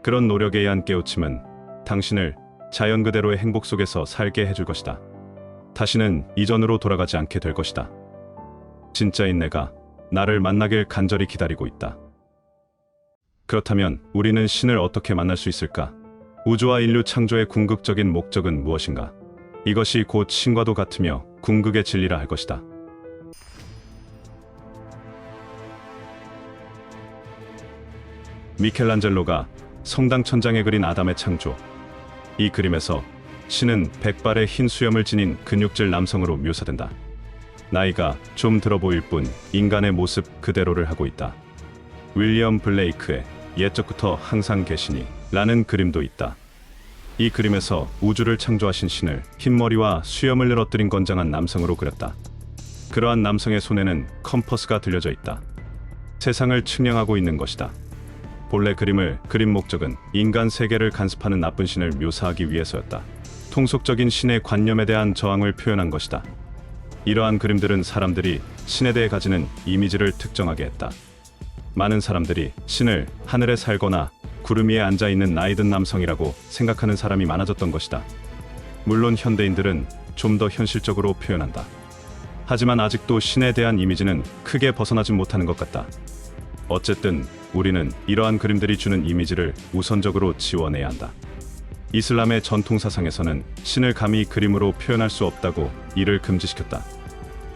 그런 노력에 의한 깨우침은 당신을 자연 그대로의 행복 속에서 살게 해줄 것이다. 다시는 이전으로 돌아가지 않게 될 것이다. 진짜인 내가 나를 만나길 간절히 기다리고 있다. 그렇다면 우리는 신을 어떻게 만날 수 있을까? 우주와 인류 창조의 궁극적인 목적은 무엇인가? 이것이 곧 신과도 같으며 궁극의 진리라 할 것이다. 미켈란젤로가 성당 천장에 그린 아담의 창조. 이 그림에서 신은 백발의 흰 수염을 지닌 근육질 남성으로 묘사된다. 나이가 좀 들어 보일 뿐 인간의 모습 그대로를 하고 있다. 윌리엄 블레이크의 옛적부터 항상 계시니 라는 그림도 있다. 이 그림에서 우주를 창조하신 신을 흰머리와 수염을 늘어뜨린 건장한 남성으로 그렸다. 그러한 남성의 손에는 컴퍼스가 들려져 있다. 세상을 측량하고 있는 것이다. 본래 그림을 그린 목적은 인간 세계를 간섭하는 나쁜 신을 묘사하기 위해서였다. 통속적인 신의 관념에 대한 저항을 표현한 것이다. 이러한 그림들은 사람들이 신에 대해 가지는 이미지를 특정하게 했다. 많은 사람들이 신을 하늘에 살거나 구름 위에 앉아있는 나이든 남성이라고 생각하는 사람이 많아졌던 것이다. 물론 현대인들은 좀 더 현실적으로 표현한다. 하지만 아직도 신에 대한 이미지는 크게 벗어나지 못하는 것 같다. 어쨌든 우리는 이러한 그림들이 주는 이미지를 우선적으로 지워내야 한다. 이슬람의 전통 사상에서는 신을 감히 그림으로 표현할 수 없다고 이를 금지시켰다.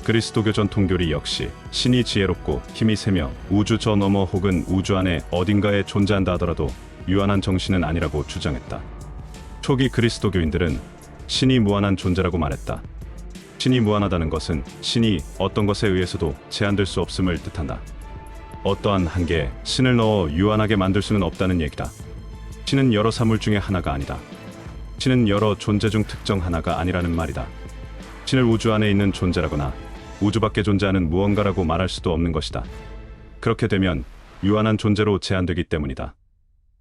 그리스도교 전통교리 역시 신이 지혜롭고 힘이 세며 우주 저 너머 혹은 우주 안에 어딘가에 존재한다 하더라도 유한한 정신은 아니라고 주장했다. 초기 그리스도교인들은 신이 무한한 존재라고 말했다. 신이 무한하다는 것은 신이 어떤 것에 의해서도 제한될 수 없음을 뜻한다. 어떠한 한계에 신을 넣어 유한하게 만들 수는 없다는 얘기다. 신은 여러 사물 중에 하나가 아니다. 신은 여러 존재 중 특정 하나가 아니라는 말이다. 신을 우주 안에 있는 존재라거나 우주 밖에 존재하는 무언가라고 말할 수도 없는 것이다. 그렇게 되면 유한한 존재로 제한되기 때문이다.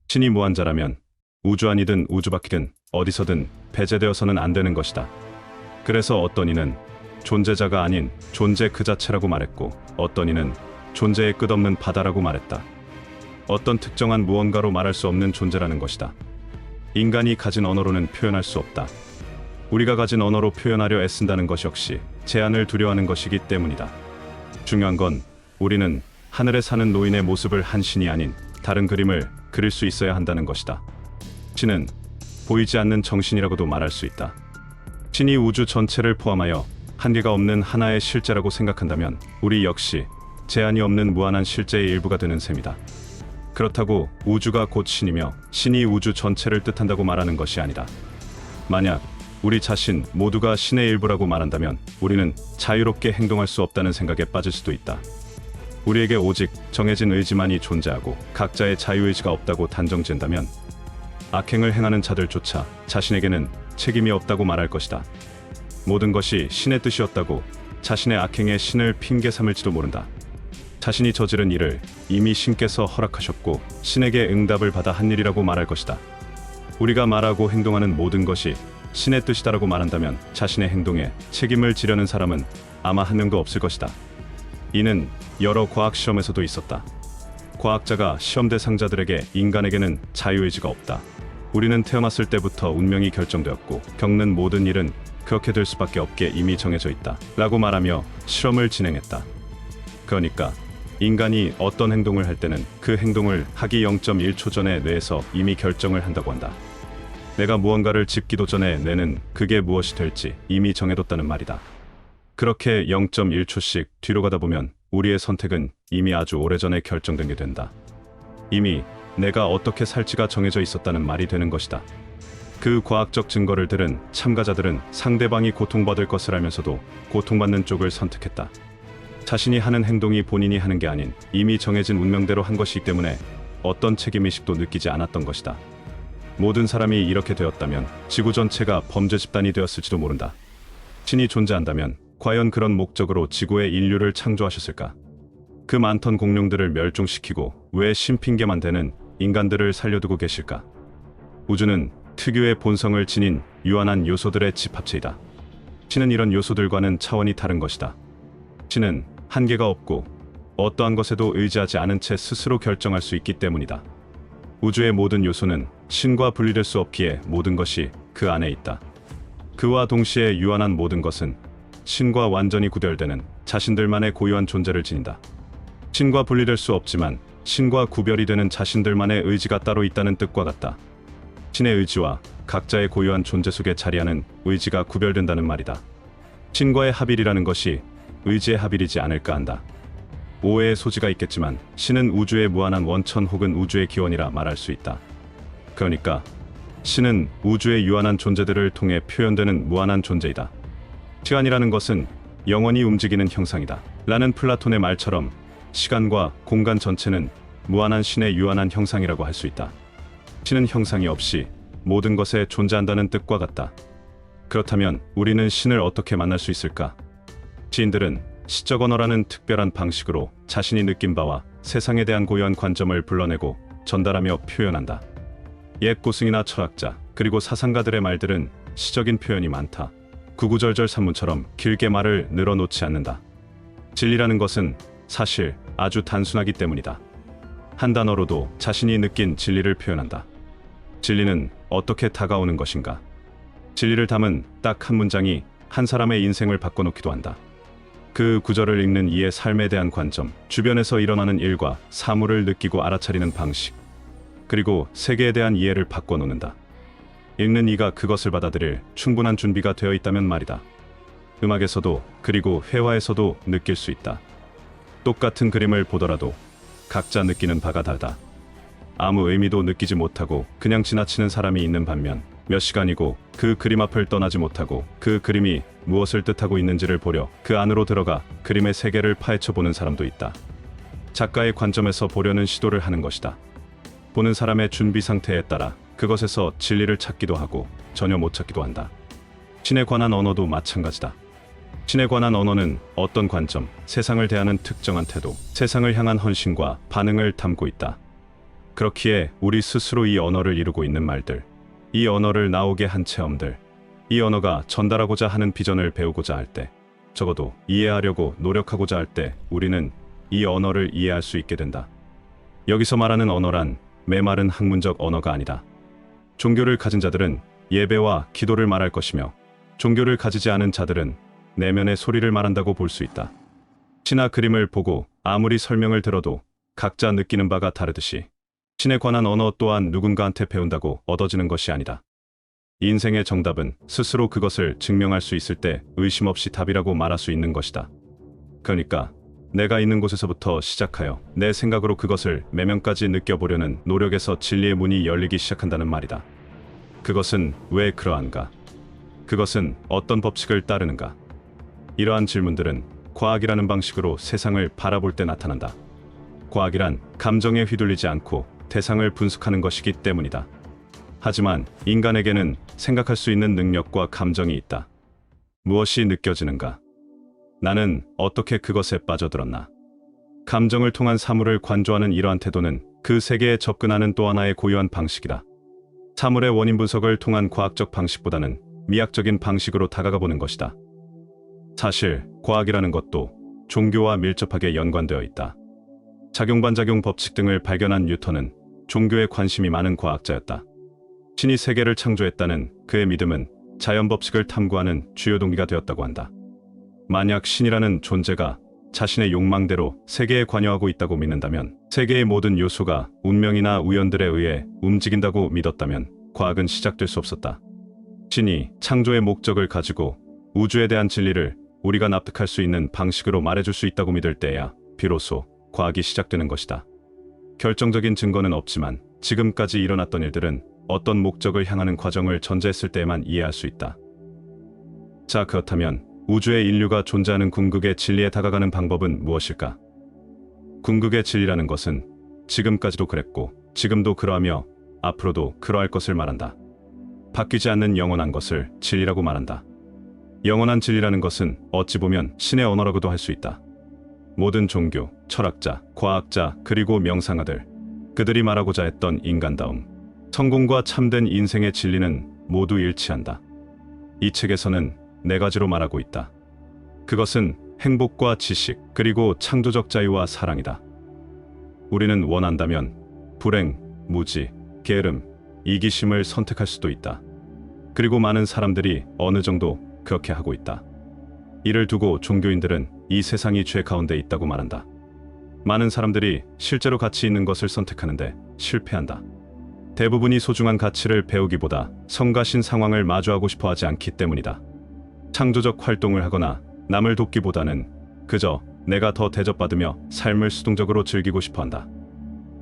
신이 무한자라면 우주 안이든 우주 밖이든 어디서든 배제되어서는 안 되는 것이다. 그래서 어떤 이는 존재자가 아닌 존재 그 자체라고 말했고, 어떤 이는 존재의 끝없는 바다라고 말했다. 어떤 특정한 무언가로 말할 수 없는 존재라는 것이다. 인간이 가진 언어로는 표현할 수 없다. 우리가 가진 언어로 표현하려 애쓴다는 것 역시 제한을 두려워하는 것이기 때문이다. 중요한 건 우리는 하늘에 사는 노인의 모습을 한 신이 아닌 다른 그림을 그릴 수 있어야 한다는 것이다. 신은 보이지 않는 정신이라고도 말할 수 있다. 신이 우주 전체를 포함하여 한계가 없는 하나의 실제라고 생각한다면 우리 역시 제한이 없는 무한한 실제의 일부가 되는 셈이다. 그렇다고 우주가 곧 신이며 신이 우주 전체를 뜻한다고 말하는 것이 아니다. 만약 우리 자신 모두가 신의 일부라고 말한다면 우리는 자유롭게 행동할 수 없다는 생각에 빠질 수도 있다. 우리에게 오직 정해진 의지만이 존재하고 각자의 자유의지가 없다고 단정지은다면 악행을 행하는 자들조차 자신에게는 책임이 없다고 말할 것이다. 모든 것이 신의 뜻이었다고 자신의 악행에 신을 핑계 삼을지도 모른다. 자신이 저지른 일을 이미 신께서 허락하셨고 신에게 응답을 받아 한 일이라고 말할 것이다. 우리가 말하고 행동하는 모든 것이 신의 뜻이다라고 말한다면 자신의 행동에 책임을 지려는 사람은 아마 한 명도 없을 것이다. 이는 여러 과학 시험에서도 있었다. 과학자가 시험 대상자들에게 인간에게는 자유의지가 없다. 우리는 태어났을 때부터 운명이 결정되었고 겪는 모든 일은 그렇게 될 수밖에 없게 이미 정해져 있다 라고 말하며 실험을 진행했다. 그러니까 인간이 어떤 행동을 할 때는 그 행동을 하기 0.1초 전에 뇌에서 이미 결정을 한다고 한다. 내가 무언가를 짚기도 전에 뇌는 그게 무엇이 될지 이미 정해뒀다는 말이다. 그렇게 0.1초씩 뒤로 가다 보면 우리의 선택은 이미 아주 오래전에 결정된 게 된다. 이미 내가 어떻게 살지가 정해져 있었다는 말이 되는 것이다. 그 과학적 증거를 들은 참가자들은 상대방이 고통받을 것을 알면서도 고통받는 쪽을 선택했다. 자신이 하는 행동이 본인이 하는 게 아닌 이미 정해진 운명대로 한 것이기 때문에 어떤 책임의식도 느끼지 않았던 것이다. 모든 사람이 이렇게 되었다면 지구 전체가 범죄 집단이 되었을지도 모른다. 신이 존재한다면 과연 그런 목적으로 지구에 인류를 창조하셨을까? 그 많던 공룡들을 멸종시키고 왜 신핑계만 되는 인간들을 살려두고 계실까? 우주는 특유의 본성을 지닌 유한한 요소들의 집합체이다. 신은 이런 요소들과는 차원이 다른 것이다. 신은 한계가 없고 어떠한 것에도 의지하지 않은 채 스스로 결정할 수 있기 때문이다. 우주의 모든 요소는 신과 분리될 수 없기에 모든 것이 그 안에 있다. 그와 동시에 유한한 모든 것은 신과 완전히 구별되는 자신들만의 고유한 존재를 지닌다. 신과 분리될 수 없지만 신과 구별이 되는 자신들만의 의지가 따로 있다는 뜻과 같다. 신의 의지와 각자의 고유한 존재 속에 자리하는 의지가 구별된다는 말이다. 신과의 합일이라는 것이 의지의 합일이지 않을까 한다. 오해의 소지가 있겠지만 신은 우주의 무한한 원천 혹은 우주의 기원이라 말할 수 있다. 그러니까 신은 우주의 유한한 존재들을 통해 표현되는 무한한 존재이다. 시간이라는 것은 영원히 움직이는 형상이다. 라는 플라톤의 말처럼 시간과 공간 전체는 무한한 신의 유한한 형상이라고 할 수 있다. 신은 형상이 없이 모든 것에 존재한다는 뜻과 같다. 그렇다면 우리는 신을 어떻게 만날 수 있을까? 시인들은 시적 언어라는 특별한 방식으로 자신이 느낀 바와 세상에 대한 고유한 관점을 불러내고 전달하며 표현한다. 옛 고승이나 철학자 그리고 사상가들의 말들은 시적인 표현이 많다. 구구절절 산문처럼 길게 말을 늘어놓지 않는다. 진리라는 것은 사실 아주 단순하기 때문이다. 한 단어로도 자신이 느낀 진리를 표현한다. 진리는 어떻게 다가오는 것인가? 진리를 담은 딱 한 문장이 한 사람의 인생을 바꿔놓기도 한다. 그 구절을 읽는 이의 삶에 대한 관점, 주변에서 일어나는 일과 사물을 느끼고 알아차리는 방식, 그리고 세계에 대한 이해를 바꿔놓는다. 읽는 이가 그것을 받아들일 충분한 준비가 되어 있다면 말이다. 음악에서도 그리고 회화에서도 느낄 수 있다. 똑같은 그림을 보더라도 각자 느끼는 바가 다르다. 아무 의미도 느끼지 못하고 그냥 지나치는 사람이 있는 반면 몇 시간이고 그 그림 앞을 떠나지 못하고 그 그림이 무엇을 뜻하고 있는지를 보려 그 안으로 들어가 그림의 세계를 파헤쳐보는 사람도 있다. 작가의 관점에서 보려는 시도를 하는 것이다. 보는 사람의 준비 상태에 따라 그것에서 진리를 찾기도 하고 전혀 못 찾기도 한다. 신에 관한 언어도 마찬가지다. 신에 관한 언어는 어떤 관점, 세상을 대하는 특정한 태도, 세상을 향한 헌신과 반응을 담고 있다. 그렇기에 우리 스스로 이 언어를 이루고 있는 말들, 이 언어를 나오게 한 체험들, 이 언어가 전달하고자 하는 비전을 배우고자 할 때, 적어도 이해하려고 노력하고자 할 때 우리는 이 언어를 이해할 수 있게 된다. 여기서 말하는 언어란 메마른 학문적 언어가 아니다. 종교를 가진 자들은 예배와 기도를 말할 것이며 종교를 가지지 않은 자들은 내면의 소리를 말한다고 볼 수 있다. 시나 그림을 보고 아무리 설명을 들어도 각자 느끼는 바가 다르듯이 신에 관한 언어 또한 누군가한테 배운다고 얻어지는 것이 아니다. 인생의 정답은 스스로 그것을 증명할 수 있을 때 의심 없이 답이라고 말할 수 있는 것이다. 그러니까 내가 있는 곳에서부터 시작하여 내 생각으로 그것을 매면까지 느껴보려는 노력에서 진리의 문이 열리기 시작한다는 말이다. 그것은 왜 그러한가? 그것은 어떤 법칙을 따르는가? 이러한 질문들은 과학이라는 방식으로 세상을 바라볼 때 나타난다. 과학이란 감정에 휘둘리지 않고 대상을 분석하는 것이기 때문이다. 하지만 인간에게는 생각할 수 있는 능력과 감정이 있다. 무엇이 느껴지는가? 나는 어떻게 그것에 빠져들었나? 감정을 통한 사물을 관조하는 이러한 태도는 그 세계에 접근하는 또 하나의 고유한 방식이다. 사물의 원인 분석을 통한 과학적 방식보다는 미학적인 방식으로 다가가 보는 것이다. 사실 과학이라는 것도 종교와 밀접하게 연관되어 있다. 작용반작용 법칙 등을 발견한 뉴턴은 종교에 관심이 많은 과학자였다. 신이 세계를 창조했다는 그의 믿음은 자연 법칙을 탐구하는 주요 동기가 되었다고 한다. 만약 신이라는 존재가 자신의 욕망대로 세계에 관여하고 있다고 믿는다면, 세계의 모든 요소가 운명이나 우연들에 의해 움직인다고 믿었다면 과학은 시작될 수 없었다. 신이 창조의 목적을 가지고 우주에 대한 진리를 우리가 납득할 수 있는 방식으로 말해줄 수 있다고 믿을 때야 비로소 과학이 시작되는 것이다. 결정적인 증거는 없지만 지금까지 일어났던 일들은 어떤 목적을 향하는 과정을 전제했을 때에만 이해할 수 있다. 자, 그렇다면 우주에 인류가 존재하는 궁극의 진리에 다가가는 방법은 무엇일까? 궁극의 진리라는 것은 지금까지도 그랬고 지금도 그러하며 앞으로도 그러할 것을 말한다. 바뀌지 않는 영원한 것을 진리라고 말한다. 영원한 진리라는 것은 어찌 보면 신의 언어라고도 할 수 있다. 모든 종교, 철학자, 과학자, 그리고 명상가들, 그들이 말하고자 했던 인간다움, 성공과 참된 인생의 진리는 모두 일치한다. 이 책에서는 네 가지로 말하고 있다. 그것은 행복과 지식, 그리고 창조적 자유와 사랑이다. 우리는 원한다면 불행, 무지, 게으름, 이기심을 선택할 수도 있다. 그리고 많은 사람들이 어느 정도 그렇게 하고 있다. 이를 두고 종교인들은 이 세상이 죄 가운데 있다고 말한다. 많은 사람들이 실제로 가치 있는 것을 선택하는데 실패한다. 대부분이 소중한 가치를 배우기보다 성가신 상황을 마주하고 싶어 하지 않기 때문이다. 창조적 활동을 하거나 남을 돕기보다는 그저 내가 더 대접받으며 삶을 수동적으로 즐기고 싶어 한다.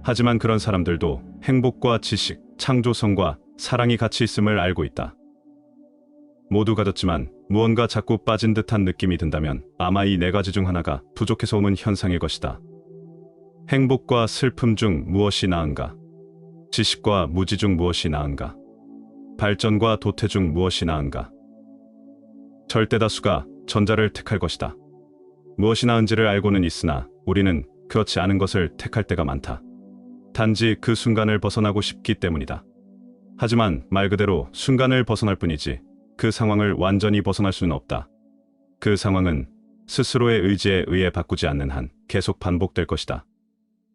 하지만 그런 사람들도 행복과 지식, 창조성과 사랑이 같이 있음을 알고 있다. 모두 가졌지만 무언가 자꾸 빠진 듯한 느낌이 든다면 아마 이 네 가지 중 하나가 부족해서 오는 현상일 것이다. 행복과 슬픔 중 무엇이 나은가? 지식과 무지 중 무엇이 나은가? 발전과 도태 중 무엇이 나은가? 절대다수가 전자를 택할 것이다. 무엇이 나은지를 알고는 있으나 우리는 그렇지 않은 것을 택할 때가 많다. 단지 그 순간을 벗어나고 싶기 때문이다. 하지만 말 그대로 순간을 벗어날 뿐이지 그 상황을 완전히 벗어날 수는 없다. 그 상황은 스스로의 의지에 의해 바꾸지 않는 한 계속 반복될 것이다.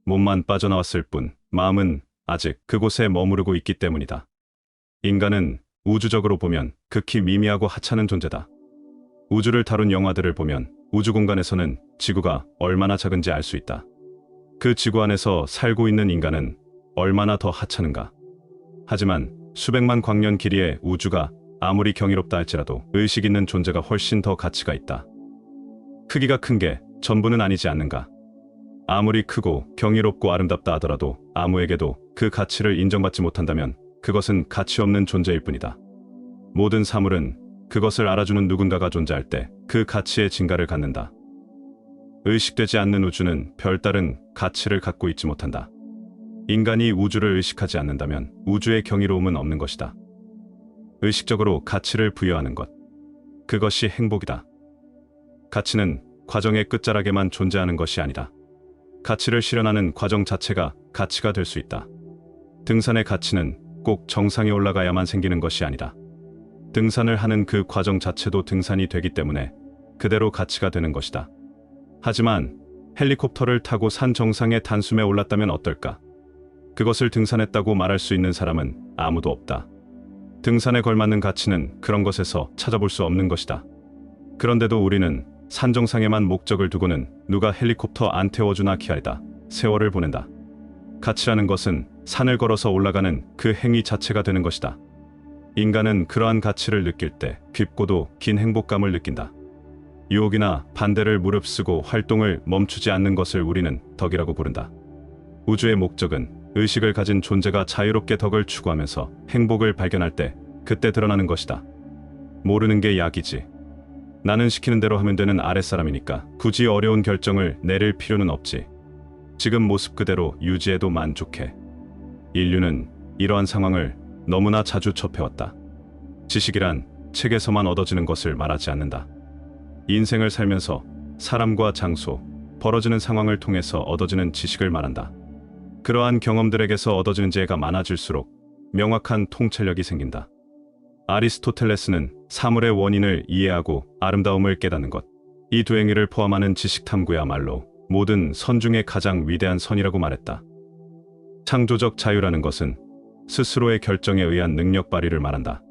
몸만 빠져나왔을 뿐 마음은 아직 그곳에 머무르고 있기 때문이다. 인간은 우주적으로 보면 극히 미미하고 하찮은 존재다. 우주를 다룬 영화들을 보면 우주 공간에서는 지구가 얼마나 작은지 알 수 있다. 그 지구 안에서 살고 있는 인간은 얼마나 더 하찮은가. 하지만 수백만 광년 길이의 우주가 아무리 경이롭다 할지라도 의식 있는 존재가 훨씬 더 가치가 있다. 크기가 큰 게 전부는 아니지 않는가. 아무리 크고 경이롭고 아름답다 하더라도 아무에게도 그 가치를 인정받지 못한다면 그것은 가치 없는 존재일 뿐이다. 모든 사물은 그것을 알아주는 누군가가 존재할 때 그 가치의 진가를 갖는다. 의식되지 않는 우주는 별다른 가치를 갖고 있지 못한다. 인간이 우주를 의식하지 않는다면 우주의 경이로움은 없는 것이다. 의식적으로 가치를 부여하는 것, 그것이 행복이다. 가치는 과정의 끝자락에만 존재하는 것이 아니다. 가치를 실현하는 과정 자체가 가치가 될 수 있다. 등산의 가치는 꼭 정상에 올라가야만 생기는 것이 아니다. 등산을 하는 그 과정 자체도 등산이 되기 때문에 그대로 가치가 되는 것이다. 하지만 헬리콥터를 타고 산 정상의 단숨에 올랐다면 어떨까? 그것을 등산했다고 말할 수 있는 사람은 아무도 없다. 등산에 걸맞는 가치는 그런 것에서 찾아볼 수 없는 것이다. 그런데도 우리는 산 정상에만 목적을 두고는 누가 헬리콥터 안 태워주나 기다리다 세월을 보낸다. 가치라는 것은 산을 걸어서 올라가는 그 행위 자체가 되는 것이다. 인간은 그러한 가치를 느낄 때 깊고도 긴 행복감을 느낀다. 유혹이나 반대를 무릅쓰고 활동을 멈추지 않는 것을 우리는 덕이라고 부른다. 우주의 목적은 의식을 가진 존재가 자유롭게 덕을 추구하면서 행복을 발견할 때 그때 드러나는 것이다. 모르는 게 약이지. 나는 시키는 대로 하면 되는 아랫사람이니까 굳이 어려운 결정을 내릴 필요는 없지. 지금 모습 그대로 유지해도 만족해. 인류는 이러한 상황을 너무나 자주 접해왔다. 지식이란 책에서만 얻어지는 것을 말하지 않는다. 인생을 살면서 사람과 장소, 벌어지는 상황을 통해서 얻어지는 지식을 말한다. 그러한 경험들에게서 얻어지는 지혜가 많아질수록 명확한 통찰력이 생긴다. 아리스토텔레스는 사물의 원인을 이해하고 아름다움을 깨닫는 것, 이 두 행위를 포함하는 지식 탐구야말로 모든 선 중에 가장 위대한 선이라고 말했다. 창조적 자유라는 것은 스스로의 결정에 의한 능력 발휘를 말한다.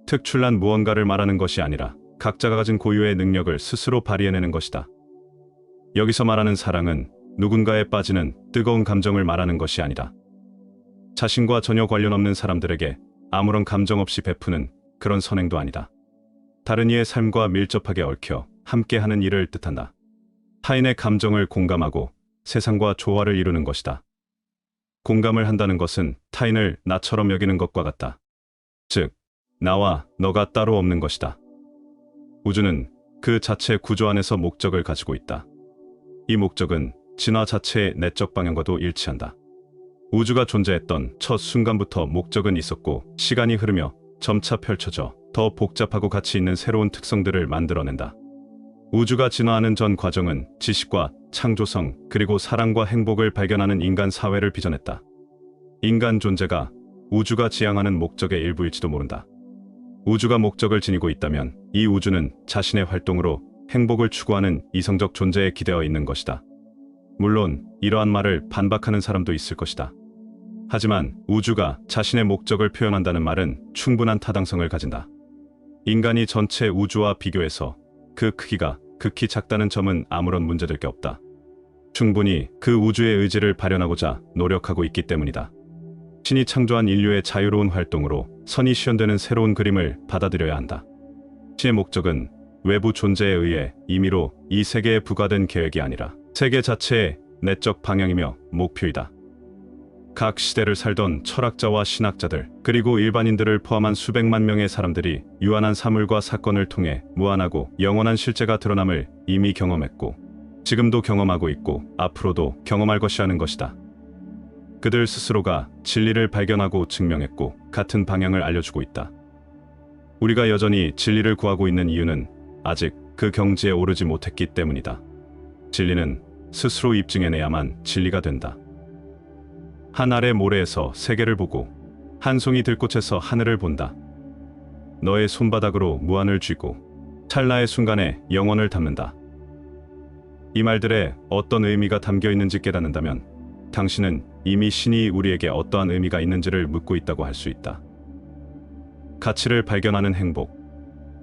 특출난 무언가를 말하는 것이 아니라 각자가 가진 고유의 능력을 스스로 발휘해내는 것이다. 여기서 말하는 사랑은 누군가에 빠지는 뜨거운 감정을 말하는 것이 아니다. 자신과 전혀 관련 없는 사람들에게 아무런 감정 없이 베푸는 그런 선행도 아니다. 다른 이의 삶과 밀접하게 얽혀 함께하는 일을 뜻한다. 타인의 감정을 공감하고 세상과 조화를 이루는 것이다. 공감을 한다는 것은 타인을 나처럼 여기는 것과 같다. 즉, 나와 너가 따로 없는 것이다. 우주는 그 자체 구조 안에서 목적을 가지고 있다. 이 목적은 진화 자체의 내적 방향과도 일치한다. 우주가 존재했던 첫 순간부터 목적은 있었고 시간이 흐르며 점차 펼쳐져 더 복잡하고 가치 있는 새로운 특성들을 만들어낸다. 우주가 진화하는 전 과정은 지식과 창조성 그리고 사랑과 행복을 발견하는 인간 사회를 빚어냈다. 인간 존재가 우주가 지향하는 목적의 일부일지도 모른다. 우주가 목적을 지니고 있다면 이 우주는 자신의 활동으로 행복을 추구하는 이성적 존재에 기대어 있는 것이다. 물론 이러한 말을 반박하는 사람도 있을 것이다. 하지만 우주가 자신의 목적을 표현한다는 말은 충분한 타당성을 가진다. 인간이 전체 우주와 비교해서 그 크기가 극히 작다는 점은 아무런 문제될 게 없다. 충분히 그 우주의 의지를 발현하고자 노력하고 있기 때문이다. 신이 창조한 인류의 자유로운 활동으로 선이 실현되는 새로운 그림을 받아들여야 한다. 신의 목적은 외부 존재에 의해 임의로 이 세계에 부과된 계획이 아니라 세계 자체의 내적 방향이며 목표이다. 각 시대를 살던 철학자와 신학자들 그리고 일반인들을 포함한 수백만 명의 사람들이 유한한 사물과 사건을 통해 무한하고 영원한 실제가 드러남을 이미 경험했고 지금도 경험하고 있고 앞으로도 경험할 것이라는 것이다. 그들 스스로가 진리를 발견하고 증명했고 같은 방향을 알려주고 있다. 우리가 여전히 진리를 구하고 있는 이유는 아직 그 경지에 오르지 못했기 때문이다. 진리는 스스로 입증해내야만 진리가 된다. 한 알의 모래에서 세계를 보고 한 송이 들꽃에서 하늘을 본다. 너의 손바닥으로 무한을 쥐고 찰나의 순간에 영원을 담는다. 이 말들에 어떤 의미가 담겨 있는지 깨닫는다면 당신은 이미 신이 우리에게 어떠한 의미가 있는지를 묻고 있다고 할 수 있다. 가치를 발견하는 행복,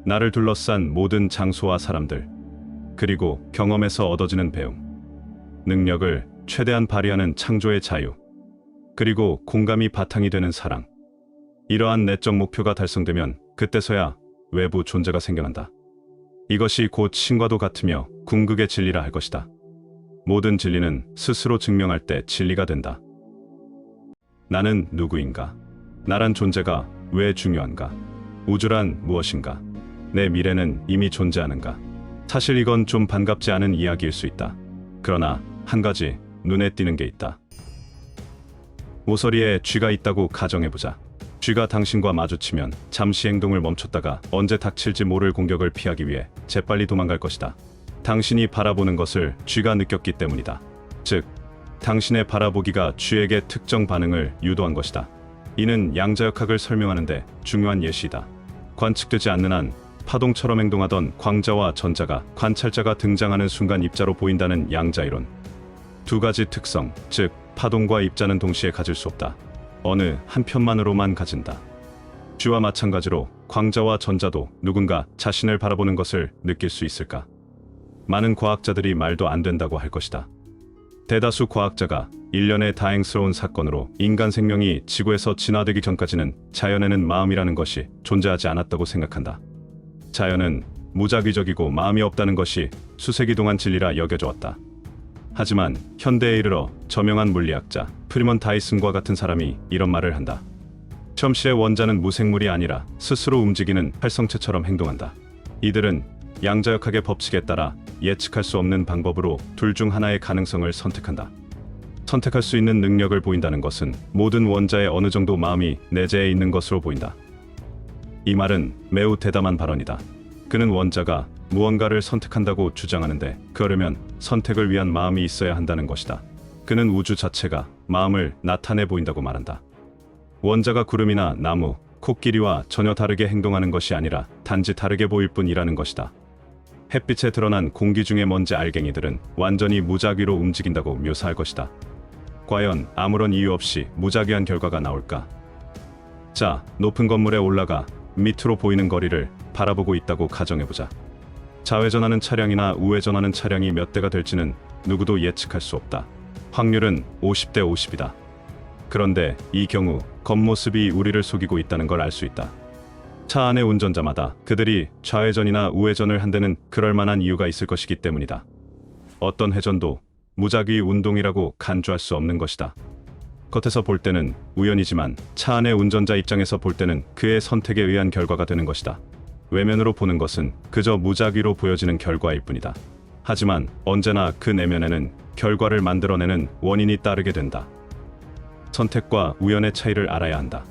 나를 둘러싼 모든 장소와 사람들, 그리고 경험에서 얻어지는 배움, 능력을 최대한 발휘하는 창조의 자유, 그리고 공감이 바탕이 되는 사랑. 이러한 내적 목표가 달성되면 그때서야 외부 존재가 생겨난다. 이것이 곧 신과도 같으며 궁극의 진리라 할 것이다. 모든 진리는 스스로 증명할 때 진리가 된다. 나는 누구인가? 나란 존재가 왜 중요한가? 우주란 무엇인가? 내 미래는 이미 존재하는가? 사실 이건 좀 반갑지 않은 이야기일 수 있다. 그러나 한 가지 눈에 띄는 게 있다. 모서리에 쥐가 있다고 가정해보자. 쥐가 당신과 마주치면 잠시 행동을 멈췄다가 언제 닥칠지 모를 공격을 피하기 위해 재빨리 도망갈 것이다. 당신이 바라보는 것을 쥐가 느꼈기 때문이다. 즉, 당신의 바라보기가 쥐에게 특정 반응을 유도한 것이다. 이는 양자역학을 설명하는데 중요한 예시이다. 관측되지 않는 한 파동처럼 행동하던 광자와 전자가 관찰자가 등장하는 순간 입자로 보인다는 양자이론. 두 가지 특성, 즉 파동과 입자는 동시에 가질 수 없다. 어느 한편만으로만 가진다. 쥐와 마찬가지로 광자와 전자도 누군가 자신을 바라보는 것을 느낄 수 있을까? 많은 과학자들이 말도 안 된다고 할 것이다. 대다수 과학자가 일련의 다행스러운 사건으로 인간 생명이 지구에서 진화되기 전까지는 자연에는 마음이라는 것이 존재하지 않았다고 생각한다. 자연은 무작위적이고 마음이 없다는 것이 수세기 동안 진리라 여겨져 왔다. 하지만 현대에 이르러 저명한 물리학자 프리먼 다이슨과 같은 사람이 이런 말을 한다. 실험실의 원자는 무생물이 아니라 스스로 움직이는 활성체처럼 행동한다. 이들은 양자역학의 법칙에 따라 예측할 수 없는 방법으로 둘 중 하나의 가능성을 선택한다. 선택할 수 있는 능력을 보인다는 것은 모든 원자에 어느 정도 마음이 내재해 있는 것으로 보인다. 이 말은 매우 대담한 발언이다. 그는 원자가 무언가를 선택한다고 주장하는데 그러려면 선택을 위한 마음이 있어야 한다는 것이다. 그는 우주 자체가 마음을 나타내 보인다고 말한다. 원자가 구름이나 나무, 코끼리와 전혀 다르게 행동하는 것이 아니라 단지 다르게 보일 뿐이라는 것이다. 햇빛에 드러난 공기 중의 먼지 알갱이들은 완전히 무작위로 움직인다고 묘사할 것이다. 과연 아무런 이유 없이 무작위한 결과가 나올까? 자, 높은 건물에 올라가 밑으로 보이는 거리를 바라보고 있다고 가정해보자. 좌회전하는 차량이나 우회전하는 차량이 몇 대가 될지는 누구도 예측할 수 없다. 확률은 50대 50이다. 그런데 이 경우 겉모습이 우리를 속이고 있다는 걸 알 수 있다. 차 안의 운전자마다 그들이 좌회전이나 우회전을 한 데는 그럴 만한 이유가 있을 것이기 때문이다. 어떤 회전도 무작위 운동이라고 간주할 수 없는 것이다. 겉에서 볼 때는 우연이지만 차 안의 운전자 입장에서 볼 때는 그의 선택에 의한 결과가 되는 것이다. 외면으로 보는 것은 그저 무작위로 보여지는 결과일 뿐이다. 하지만 언제나 그 내면에는 결과를 만들어내는 원인이 따르게 된다. 선택과 우연의 차이를 알아야 한다.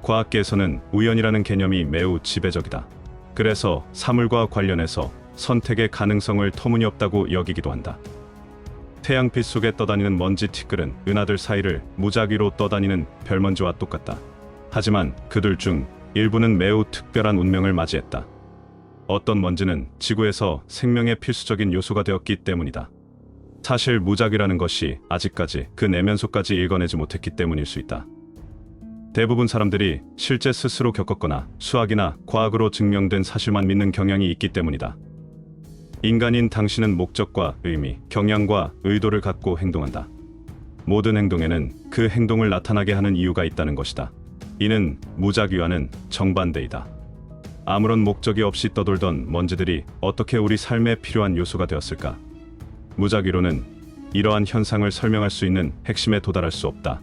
과학계에서는 우연이라는 개념이 매우 지배적이다. 그래서 사물과 관련해서 선택의 가능성을 터무니없다고 여기기도 한다. 태양빛 속에 떠다니는 먼지 티끌은 은하들 사이를 무작위로 떠다니는 별먼지와 똑같다. 하지만 그들 중 일부는 매우 특별한 운명을 맞이했다. 어떤 먼지는 지구에서 생명의 필수적인 요소가 되었기 때문이다. 사실 무작위라는 것이 아직까지 그 내면속까지 읽어내지 못했기 때문일 수 있다. 대부분 사람들이 실제 스스로 겪었거나 수학이나 과학으로 증명된 사실만 믿는 경향이 있기 때문이다. 인간인 당신은 목적과 의미, 경향과 의도를 갖고 행동한다. 모든 행동에는 그 행동을 나타나게 하는 이유가 있다는 것이다. 이는 무작위와는 정반대이다. 아무런 목적이 없이 떠돌던 먼지들이 어떻게 우리 삶에 필요한 요소가 되었을까? 무작위로는 이러한 현상을 설명할 수 있는 핵심에 도달할 수 없다.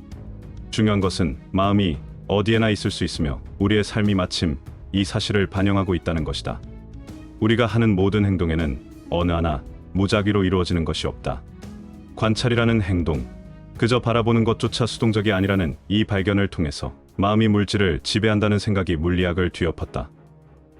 중요한 것은 마음이 어디에나 있을 수 있으며 우리의 삶이 마침 이 사실을 반영하고 있다는 것이다. 우리가 하는 모든 행동에는 어느 하나 무작위로 이루어지는 것이 없다. 관찰이라는 행동, 그저 바라보는 것조차 수동적이 아니라는 이 발견을 통해서 마음이 물질을 지배한다는 생각이 물리학을 뒤엎었다.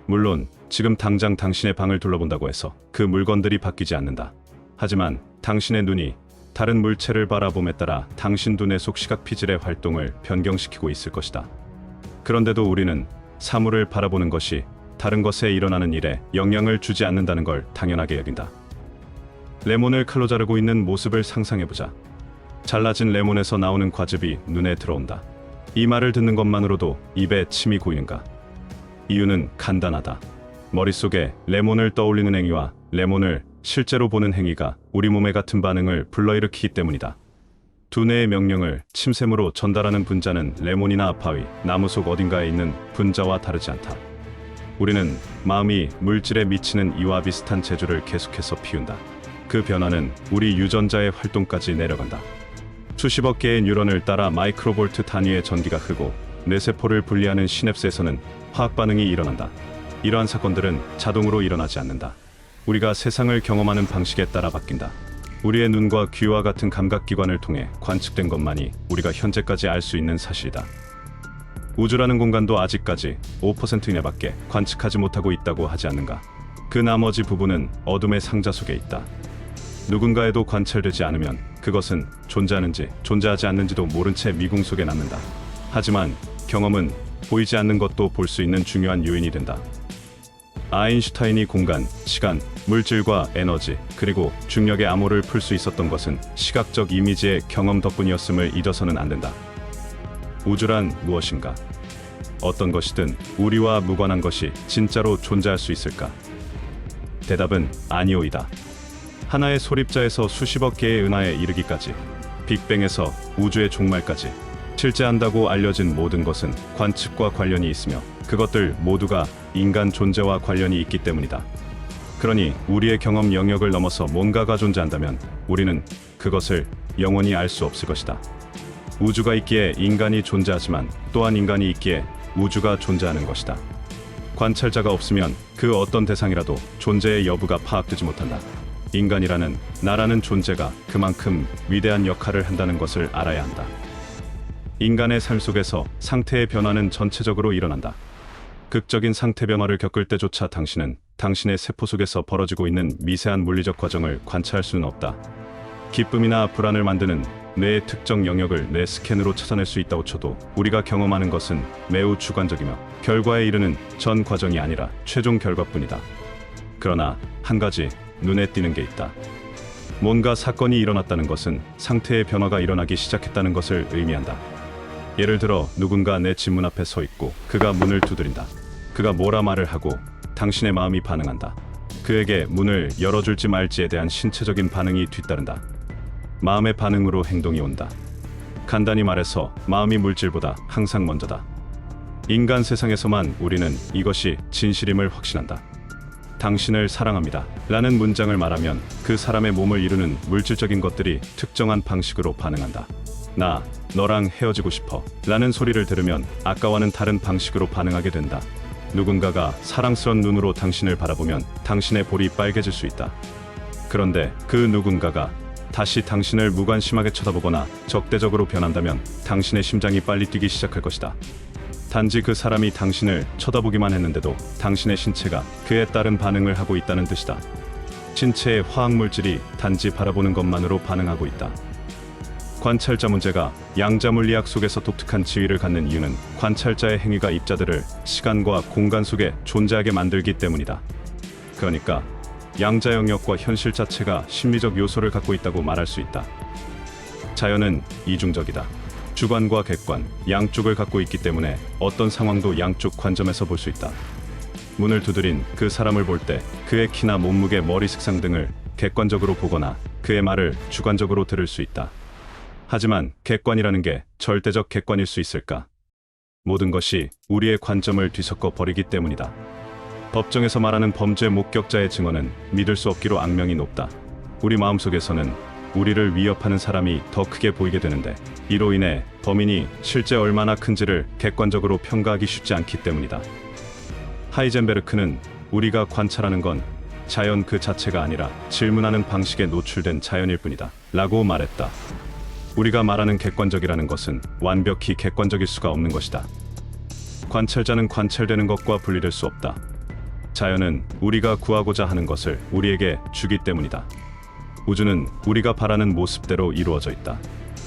물론 지금 당장 당신의 방을 둘러본다고 해서 그 물건들이 바뀌지 않는다. 하지만 당신의 눈이 다른 물체를 바라봄에 따라 당신 두뇌 속 시각 피질의 활동을 변경시키고 있을 것이다. 그런데도 우리는 사물을 바라보는 것이 다른 것에 일어나는 일에 영향을 주지 않는다는 걸 당연하게 여긴다. 레몬을 칼로 자르고 있는 모습을 상상해보자. 잘라진 레몬에서 나오는 과즙이 눈에 들어온다. 이 말을 듣는 것만으로도 입에 침이 고이는가? 이유는 간단하다. 머릿속에 레몬을 떠올리는 행위와 레몬을 실제로 보는 행위가 우리 몸에 같은 반응을 불러일으키기 때문이다. 두뇌의 명령을 침샘으로 전달하는 분자는 레몬이나 바위, 나무 속 어딘가에 있는 분자와 다르지 않다. 우리는 마음이 물질에 미치는 이와 비슷한 재주를 계속해서 피운다. 그 변화는 우리 유전자의 활동까지 내려간다. 수십억 개의 뉴런을 따라 마이크로볼트 단위의 전기가 흐르고 뇌세포를 분리하는 시냅스에서는 화학 반응이 일어난다. 이러한 사건들은 자동으로 일어나지 않는다. 우리가 세상을 경험하는 방식에 따라 바뀐다. 우리의 눈과 귀와 같은 감각기관을 통해 관측된 것만이 우리가 현재까지 알 수 있는 사실이다. 우주라는 공간도 아직까지 5% 이내밖에 관측하지 못하고 있다고 하지 않는가? 그 나머지 부분은 어둠의 상자 속에 있다. 누군가에도 관찰되지 않으면 그것은 존재하는지 존재하지 않는지도 모른 채 미궁 속에 남는다. 하지만 경험은 보이지 않는 것도 볼 수 있는 중요한 요인이 된다. 아인슈타인이 공간, 시간, 물질과 에너지, 그리고 중력의 암호를 풀 수 있었던 것은 시각적 이미지의 경험 덕분이었음을 잊어서는 안 된다. 우주란 무엇인가? 어떤 것이든 우리와 무관한 것이 진짜로 존재할 수 있을까? 대답은 아니오이다. 하나의 소립자에서 수십억 개의 은하에 이르기까지, 빅뱅에서 우주의 종말까지 실제한다고 알려진 모든 것은 관측과 관련이 있으며 그것들 모두가 인간 존재와 관련이 있기 때문이다. 그러니 우리의 경험 영역을 넘어서 뭔가가 존재한다면 우리는 그것을 영원히 알 수 없을 것이다. 우주가 있기에 인간이 존재하지만 또한 인간이 있기에 우주가 존재하는 것이다. 관찰자가 없으면 그 어떤 대상이라도 존재의 여부가 파악되지 못한다. 인간이라는 나라는 존재가 그만큼 위대한 역할을 한다는 것을 알아야 한다. 인간의 삶 속에서 상태의 변화는 전체적으로 일어난다. 극적인 상태 변화를 겪을 때조차 당신은 당신의 세포 속에서 벌어지고 있는 미세한 물리적 과정을 관찰할 수는 없다. 기쁨이나 불안을 만드는 뇌의 특정 영역을 뇌 스캔으로 찾아낼 수 있다고 쳐도 우리가 경험하는 것은 매우 주관적이며 결과에 이르는 전 과정이 아니라 최종 결과뿐이다. 그러나 한 가지 눈에 띄는 게 있다. 뭔가 사건이 일어났다는 것은 상태의 변화가 일어나기 시작했다는 것을 의미한다. 예를 들어 누군가 내 집 문 앞에 서 있고 그가 문을 두드린다. 그가 뭐라 말을 하고 당신의 마음이 반응한다. 그에게 문을 열어줄지 말지에 대한 신체적인 반응이 뒤따른다. 마음의 반응으로 행동이 온다. 간단히 말해서 마음이 물질보다 항상 먼저다. 인간 세상에서만 우리는 이것이 진실임을 확신한다. 당신을 사랑합니다 라는 문장을 말하면 그 사람의 몸을 이루는 물질적인 것들이 특정한 방식으로 반응한다. 나 너랑 헤어지고 싶어 라는 소리를 들으면 아까와는 다른 방식으로 반응하게 된다. 누군가가 사랑스런 눈으로 당신을 바라보면 당신의 볼이 빨개질 수 있다. 그런데 그 누군가가 다시 당신을 무관심하게 쳐다보거나 적대적으로 변한다면 당신의 심장이 빨리 뛰기 시작할 것이다. 단지 그 사람이 당신을 쳐다보기만 했는데도 당신의 신체가 그에 따른 반응을 하고 있다는 뜻이다. 신체의 화학물질이 단지 바라보는 것만으로 반응하고 있다. 관찰자 문제가 양자물리학 속에서 독특한 지위를 갖는 이유는 관찰자의 행위가 입자들을 시간과 공간 속에 존재하게 만들기 때문이다. 그러니까 양자 영역과 현실 자체가 심리적 요소를 갖고 있다고 말할 수 있다. 자연은 이중적이다. 주관과 객관, 양쪽을 갖고 있기 때문에 어떤 상황도 양쪽 관점에서 볼 수 있다. 문을 두드린 그 사람을 볼 때 그의 키나 몸무게, 머리 색상 등을 객관적으로 보거나 그의 말을 주관적으로 들을 수 있다. 하지만 객관이라는 게 절대적 객관일 수 있을까? 모든 것이 우리의 관점을 뒤섞어 버리기 때문이다. 법정에서 말하는 범죄 목격자의 증언은 믿을 수 없기로 악명이 높다. 우리 마음속에서는 우리를 위협하는 사람이 더 크게 보이게 되는데 이로 인해 범인이 실제 얼마나 큰지를 객관적으로 평가하기 쉽지 않기 때문이다. 하이젠베르크는 우리가 관찰하는 건 자연 그 자체가 아니라 질문하는 방식에 노출된 자연일 뿐이다 라고 말했다. 우리가 말하는 객관적이라는 것은 완벽히 객관적일 수가 없는 것이다. 관찰자는 관찰되는 것과 분리될 수 없다. 자연은 우리가 구하고자 하는 것을 우리에게 주기 때문이다. 우주는 우리가 바라는 모습대로 이루어져 있다.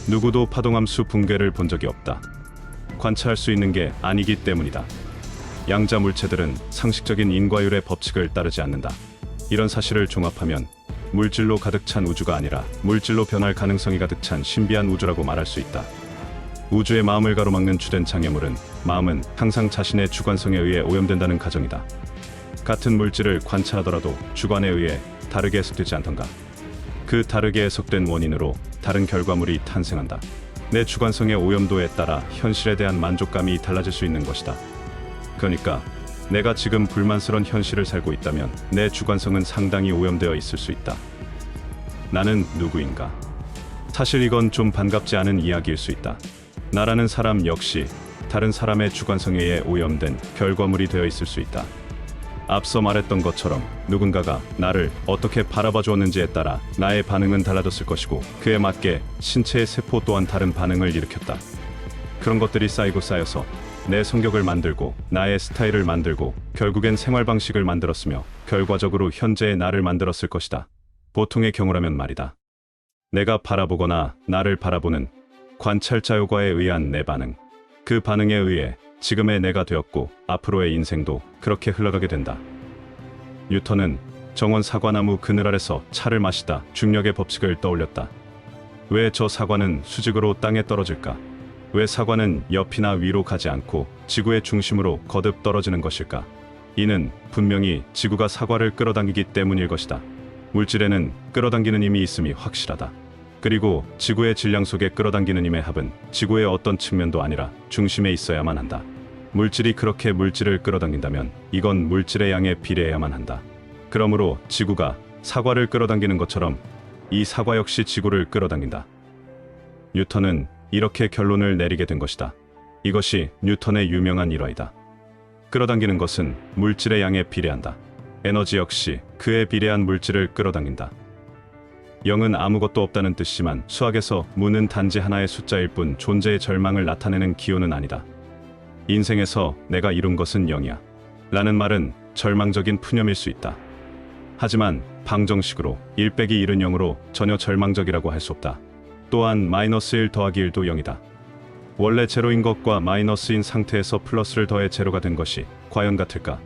누구도 파동함수 붕괴를 본 적이 없다. 관찰할 수 있는 게 아니기 때문이다. 양자 물체들은 상식적인 인과율의 법칙을 따르지 않는다. 이런 사실을 종합하면 물질로 가득 찬 우주가 아니라 물질로 변할 가능성이 가득 찬 신비한 우주라고 말할 수 있다. 우주의 마음을 가로막는 주된 장애물은 마음은 항상 자신의 주관성에 의해 오염된다는 가정이다. 같은 물질을 관찰하더라도 주관에 의해 다르게 해석되지 않던가. 그 다르게 해석된 원인으로 다른 결과물이 탄생한다. 내 주관성의 오염도에 따라 현실에 대한 만족감이 달라질 수 있는 것이다. 그러니까 내가 지금 불만스러운 현실을 살고 있다면 내 주관성은 상당히 오염되어 있을 수 있다. 나는 누구인가? 사실 이건 좀 반갑지 않은 이야기일 수 있다. 나라는 사람 역시 다른 사람의 주관성에 의해 오염된 결과물이 되어 있을 수 있다. 앞서 말했던 것처럼 누군가가 나를 어떻게 바라봐 주었는지에 따라 나의 반응은 달라졌을 것이고 그에 맞게 신체의 세포 또한 다른 반응을 일으켰다. 그런 것들이 쌓이고 쌓여서 내 성격을 만들고 나의 스타일을 만들고 결국엔 생활 방식을 만들었으며 결과적으로 현재의 나를 만들었을 것이다. 보통의 경우라면 말이다. 내가 바라보거나 나를 바라보는 관찰자 효과에 의한 내 반응, 그 반응에 의해 지금의 내가 되었고 앞으로의 인생도 그렇게 흘러가게 된다. 뉴턴은 정원 사과나무 그늘 아래서 차를 마시다 중력의 법칙을 떠올렸다. 왜 저 사과는 수직으로 땅에 떨어질까? 왜 사과는 옆이나 위로 가지 않고 지구의 중심으로 거듭 떨어지는 것일까? 이는 분명히 지구가 사과를 끌어당기기 때문일 것이다. 물질에는 끌어당기는 힘이 있음이 확실하다. 그리고 지구의 질량 속에 끌어당기는 힘의 합은 지구의 어떤 측면도 아니라 중심에 있어야만 한다. 물질이 그렇게 물질을 끌어당긴다면 이건 물질의 양에 비례해야만 한다. 그러므로 지구가 사과를 끌어당기는 것처럼 이 사과 역시 지구를 끌어당긴다. 뉴턴은 이렇게 결론을 내리게 된 것이다. 이것이 뉴턴의 유명한 일화이다. 끌어당기는 것은 물질의 양에 비례한다. 에너지 역시 그에 비례한 물질을 끌어당긴다. 0은 아무것도 없다는 뜻이지만 수학에서 무는 단지 하나의 숫자일 뿐 존재의 절망을 나타내는 기호는 아니다. 인생에서 내가 이룬 것은 0이야 라는 말은 절망적인 푸념일 수 있다. 하지만 방정식으로 1 빼기 1은 0으로 전혀 절망적이라고 할 수 없다. 또한 마이너스 1 더하기 1도 0이다. 원래 제로인 것과 마이너스인 상태에서 플러스를 더해 제로가 된 것이 과연 같을까?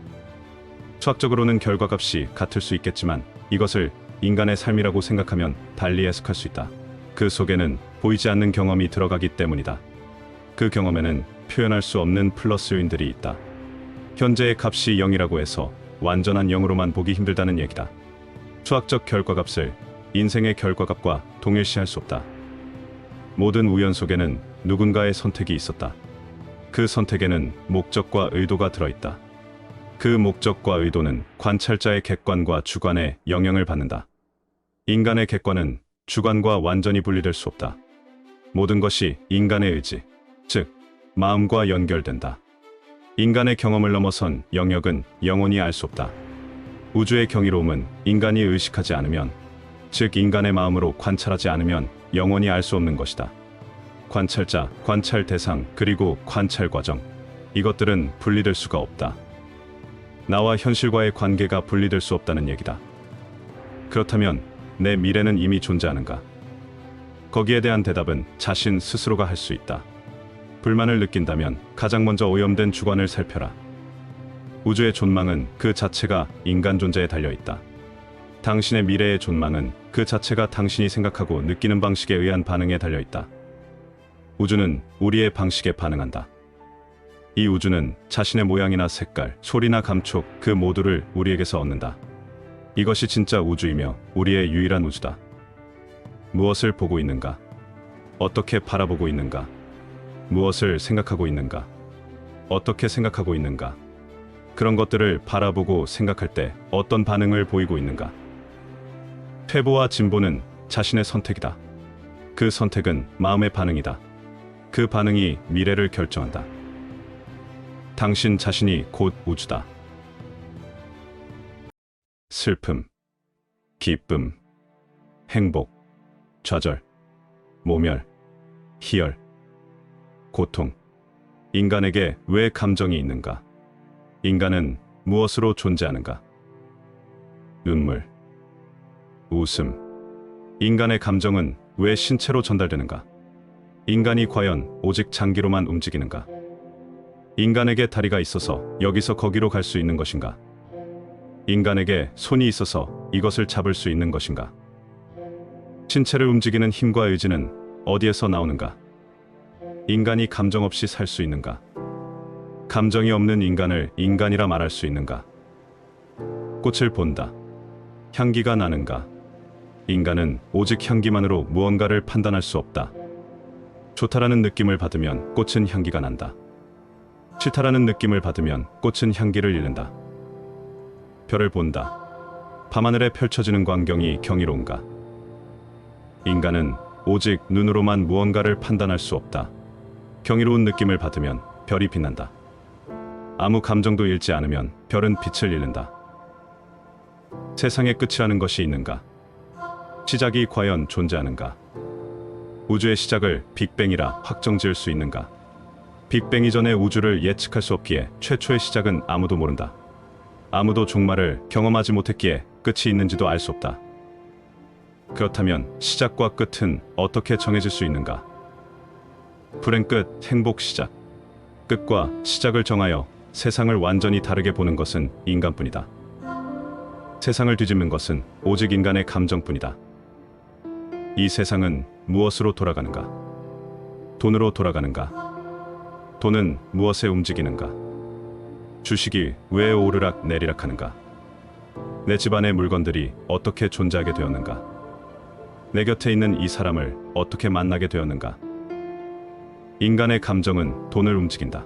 수학적으로는 결과값이 같을 수 있겠지만 이것을 인간의 삶이라고 생각하면 달리 해석할 수 있다. 그 속에는 보이지 않는 경험이 들어가기 때문이다. 그 경험에는 표현할 수 없는 플러스 요인들이 있다. 현재의 값이 0이라고 해서 완전한 0으로만 보기 힘들다는 얘기다. 수학적 결과값을 인생의 결과값과 동일시할 수 없다. 모든 우연 속에는 누군가의 선택이 있었다. 그 선택에는 목적과 의도가 들어있다. 그 목적과 의도는 관찰자의 객관과 주관에 영향을 받는다. 인간의 객관은 주관과 완전히 분리될 수 없다. 모든 것이 인간의 의지, 즉 마음과 연결된다. 인간의 경험을 넘어선 영역은 영원히 알 수 없다. 우주의 경이로움은 인간이 의식하지 않으면 즉 인간의 마음으로 관찰하지 않으면 영원히 알 수 없는 것이다. 관찰자, 관찰 대상, 그리고 관찰 과정. 이것들은 분리될 수가 없다. 나와 현실과의 관계가 분리될 수 없다는 얘기다. 그렇다면 내 미래는 이미 존재하는가? 거기에 대한 대답은 자신 스스로가 할 수 있다. 불만을 느낀다면 가장 먼저 오염된 주관을 살펴라. 우주의 존망은 그 자체가 인간 존재에 달려있다. 당신의 미래의 존망은 그 자체가 당신이 생각하고 느끼는 방식에 의한 반응에 달려있다. 우주는 우리의 방식에 반응한다. 이 우주는 자신의 모양이나 색깔, 소리나 감촉 그 모두를 우리에게서 얻는다. 이것이 진짜 우주이며 우리의 유일한 우주다. 무엇을 보고 있는가? 어떻게 바라보고 있는가? 무엇을 생각하고 있는가? 어떻게 생각하고 있는가? 그런 것들을 바라보고 생각할 때 어떤 반응을 보이고 있는가? 퇴보와 진보는 자신의 선택이다. 그 선택은 마음의 반응이다. 그 반응이 미래를 결정한다. 당신 자신이 곧 우주다. 슬픔, 기쁨, 행복, 좌절, 모멸, 희열, 고통. 인간에게 왜 감정이 있는가? 인간은 무엇으로 존재하는가? 눈물, 웃음. 인간의 감정은 왜 신체로 전달되는가? 인간이 과연 오직 장기로만 움직이는가? 인간에게 다리가 있어서 여기서 거기로 갈 수 있는 것인가? 인간에게 손이 있어서 이것을 잡을 수 있는 것인가? 신체를 움직이는 힘과 의지는 어디에서 나오는가? 인간이 감정 없이 살 수 있는가? 감정이 없는 인간을 인간이라 말할 수 있는가? 꽃을 본다. 향기가 나는가? 인간은 오직 향기만으로 무언가를 판단할 수 없다. 좋다라는 느낌을 받으면 꽃은 향기가 난다. 싫다라는 느낌을 받으면 꽃은 향기를 잃는다. 별을 본다. 밤하늘에 펼쳐지는 광경이 경이로운가? 인간은 오직 눈으로만 무언가를 판단할 수 없다. 경이로운 느낌을 받으면 별이 빛난다. 아무 감정도 잃지 않으면 별은 빛을 잃는다. 세상의 끝이라는 것이 있는가? 시작이 과연 존재하는가? 우주의 시작을 빅뱅이라 확정지을 수 있는가? 빅뱅 이전의 우주를 예측할 수 없기에 최초의 시작은 아무도 모른다. 아무도 종말을 경험하지 못했기에 끝이 있는지도 알 수 없다. 그렇다면 시작과 끝은 어떻게 정해질 수 있는가? 불행 끝, 행복 시작. 끝과 시작을 정하여 세상을 완전히 다르게 보는 것은 인간뿐이다. 세상을 뒤집는 것은 오직 인간의 감정뿐이다. 이 세상은 무엇으로 돌아가는가? 돈으로 돌아가는가? 돈은 무엇에 움직이는가? 주식이 왜 오르락 내리락 하는가? 내 집안의 물건들이 어떻게 존재하게 되었는가? 내 곁에 있는 이 사람을 어떻게 만나게 되었는가? 인간의 감정은 돈을 움직인다.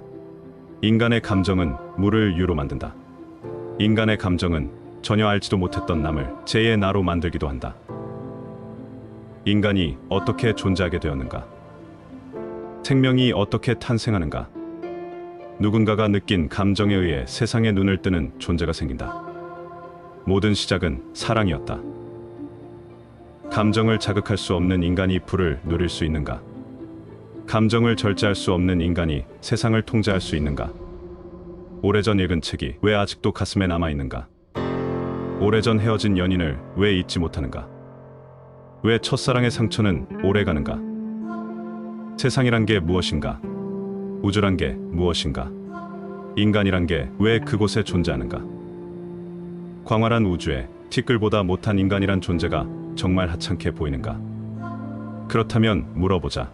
인간의 감정은 물을 유로 만든다. 인간의 감정은 전혀 알지도 못했던 남을 제2의 나로 만들기도 한다. 인간이 어떻게 존재하게 되었는가? 생명이 어떻게 탄생하는가? 누군가가 느낀 감정에 의해 세상에 눈을 뜨는 존재가 생긴다. 모든 시작은 사랑이었다. 감정을 자극할 수 없는 인간이 불을 누릴 수 있는가? 감정을 절제할 수 없는 인간이 세상을 통제할 수 있는가? 오래전 읽은 책이 왜 아직도 가슴에 남아있는가? 오래전 헤어진 연인을 왜 잊지 못하는가? 왜 첫사랑의 상처는 오래가는가? 세상이란 게 무엇인가? 우주란 게 무엇인가? 인간이란 게 왜 그곳에 존재하는가? 광활한 우주에 티끌보다 못한 인간이란 존재가 정말 하찮게 보이는가? 그렇다면 물어보자.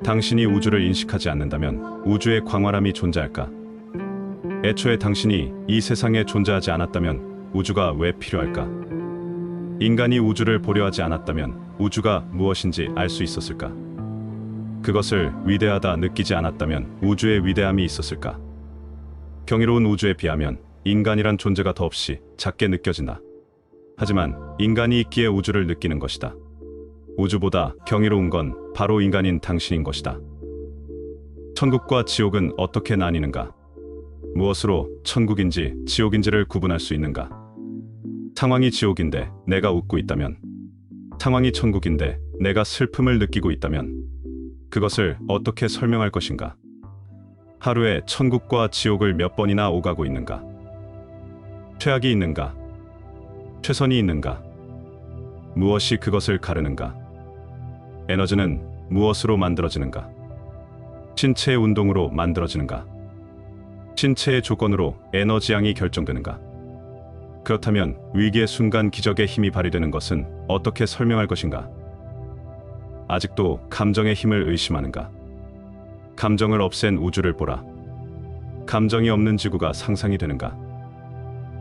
당신이 우주를 인식하지 않는다면 우주의 광활함이 존재할까? 애초에 당신이 이 세상에 존재하지 않았다면 우주가 왜 필요할까? 인간이 우주를 보려 하지 않았다면 우주가 무엇인지 알 수 있었을까? 그것을 위대하다 느끼지 않았다면 우주의 위대함이 있었을까? 경이로운 우주에 비하면 인간이란 존재가 더없이 작게 느껴진다. 하지만 인간이 있기에 우주를 느끼는 것이다. 우주보다 경이로운 건 바로 인간인 당신인 것이다. 천국과 지옥은 어떻게 나뉘는가? 무엇으로 천국인지 지옥인지를 구분할 수 있는가? 상황이 지옥인데 내가 웃고 있다면 상황이 천국인데 내가 슬픔을 느끼고 있다면 그것을 어떻게 설명할 것인가? 하루에 천국과 지옥을 몇 번이나 오가고 있는가? 최악이 있는가? 최선이 있는가? 무엇이 그것을 가르는가? 에너지는 무엇으로 만들어지는가? 신체의 운동으로 만들어지는가? 신체의 조건으로 에너지양이 결정되는가? 그렇다면 위기의 순간 기적의 힘이 발휘되는 것은 어떻게 설명할 것인가? 아직도 감정의 힘을 의심하는가? 감정을 없앤 우주를 보라. 감정이 없는 지구가 상상이 되는가?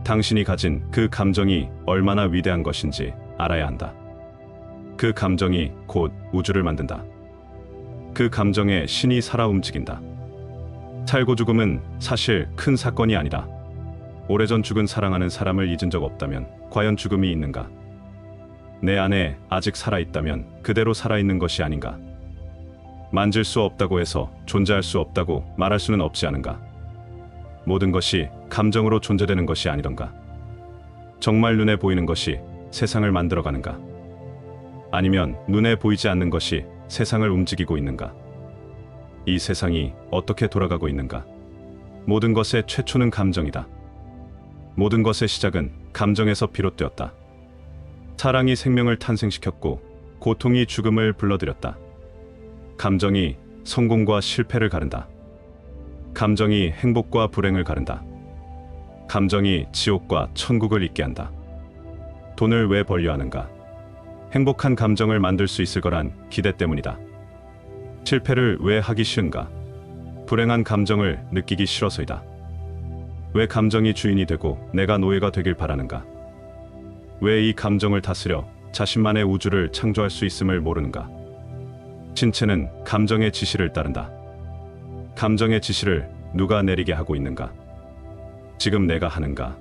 당신이 가진 그 감정이 얼마나 위대한 것인지 알아야 한다. 그 감정이 곧 우주를 만든다. 그 감정에 신이 살아 움직인다. 살고 죽음은 사실 큰 사건이 아니다. 오래전 죽은 사랑하는 사람을 잊은 적 없다면 과연 죽음이 있는가? 내 안에 아직 살아있다면 그대로 살아있는 것이 아닌가? 만질 수 없다고 해서 존재할 수 없다고 말할 수는 없지 않은가? 모든 것이 감정으로 존재되는 것이 아니던가? 정말 눈에 보이는 것이 세상을 만들어가는가? 아니면 눈에 보이지 않는 것이 세상을 움직이고 있는가? 이 세상이 어떻게 돌아가고 있는가? 모든 것의 최초는 감정이다. 모든 것의 시작은 감정에서 비롯되었다. 사랑이 생명을 탄생시켰고 고통이 죽음을 불러들였다. 감정이 성공과 실패를 가른다. 감정이 행복과 불행을 가른다. 감정이 지옥과 천국을 있게 한다. 돈을 왜 벌려 하는가? 행복한 감정을 만들 수 있을 거란 기대 때문이다. 실패를 왜 하기 싫은가? 불행한 감정을 느끼기 싫어서이다. 왜 감정이 주인이 되고 내가 노예가 되길 바라는가? 왜 이 감정을 다스려 자신만의 우주를 창조할 수 있음을 모르는가? 신체는 감정의 지시를 따른다. 감정의 지시를 누가 내리게 하고 있는가? 지금 내가 하는가?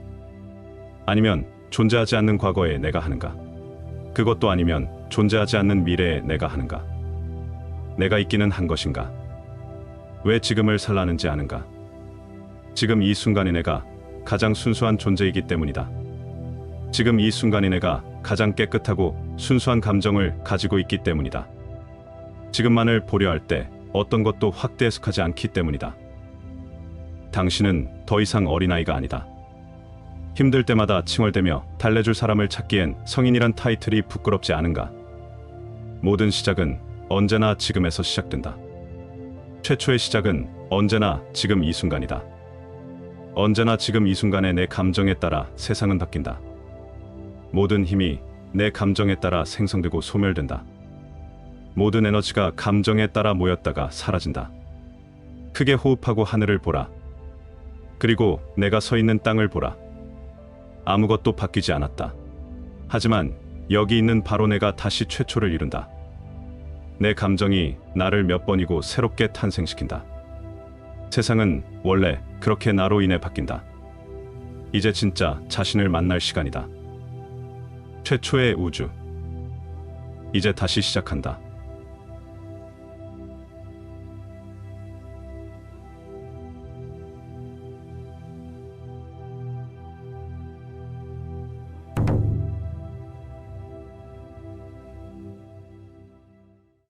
아니면 존재하지 않는 과거에 내가 하는가? 그것도 아니면 존재하지 않는 미래에 내가 하는가? 내가 있기는 한 것인가? 왜 지금을 살라는지 아는가? 지금 이 순간의 내가 가장 순수한 존재이기 때문이다. 지금 이 순간의 내가 가장 깨끗하고 순수한 감정을 가지고 있기 때문이다. 지금만을 보려 할 때 어떤 것도 확대 해석하지 않기 때문이다. 당신은 더 이상 어린아이가 아니다. 힘들 때마다 칭얼대며 달래줄 사람을 찾기엔 성인이란 타이틀이 부끄럽지 않은가? 모든 시작은 언제나 지금에서 시작된다. 최초의 시작은 언제나 지금 이 순간이다. 언제나 지금 이 순간에 내 감정에 따라 세상은 바뀐다. 모든 힘이 내 감정에 따라 생성되고 소멸된다. 모든 에너지가 감정에 따라 모였다가 사라진다. 크게 호흡하고 하늘을 보라. 그리고 내가 서 있는 땅을 보라. 아무것도 바뀌지 않았다. 하지만 여기 있는 바로 내가 다시 최초를 이룬다. 내 감정이 나를 몇 번이고 새롭게 탄생시킨다. 세상은 원래 그렇게 나로 인해 바뀐다. 이제 진짜 자신을 만날 시간이다. 최초의 우주. 이제 다시 시작한다.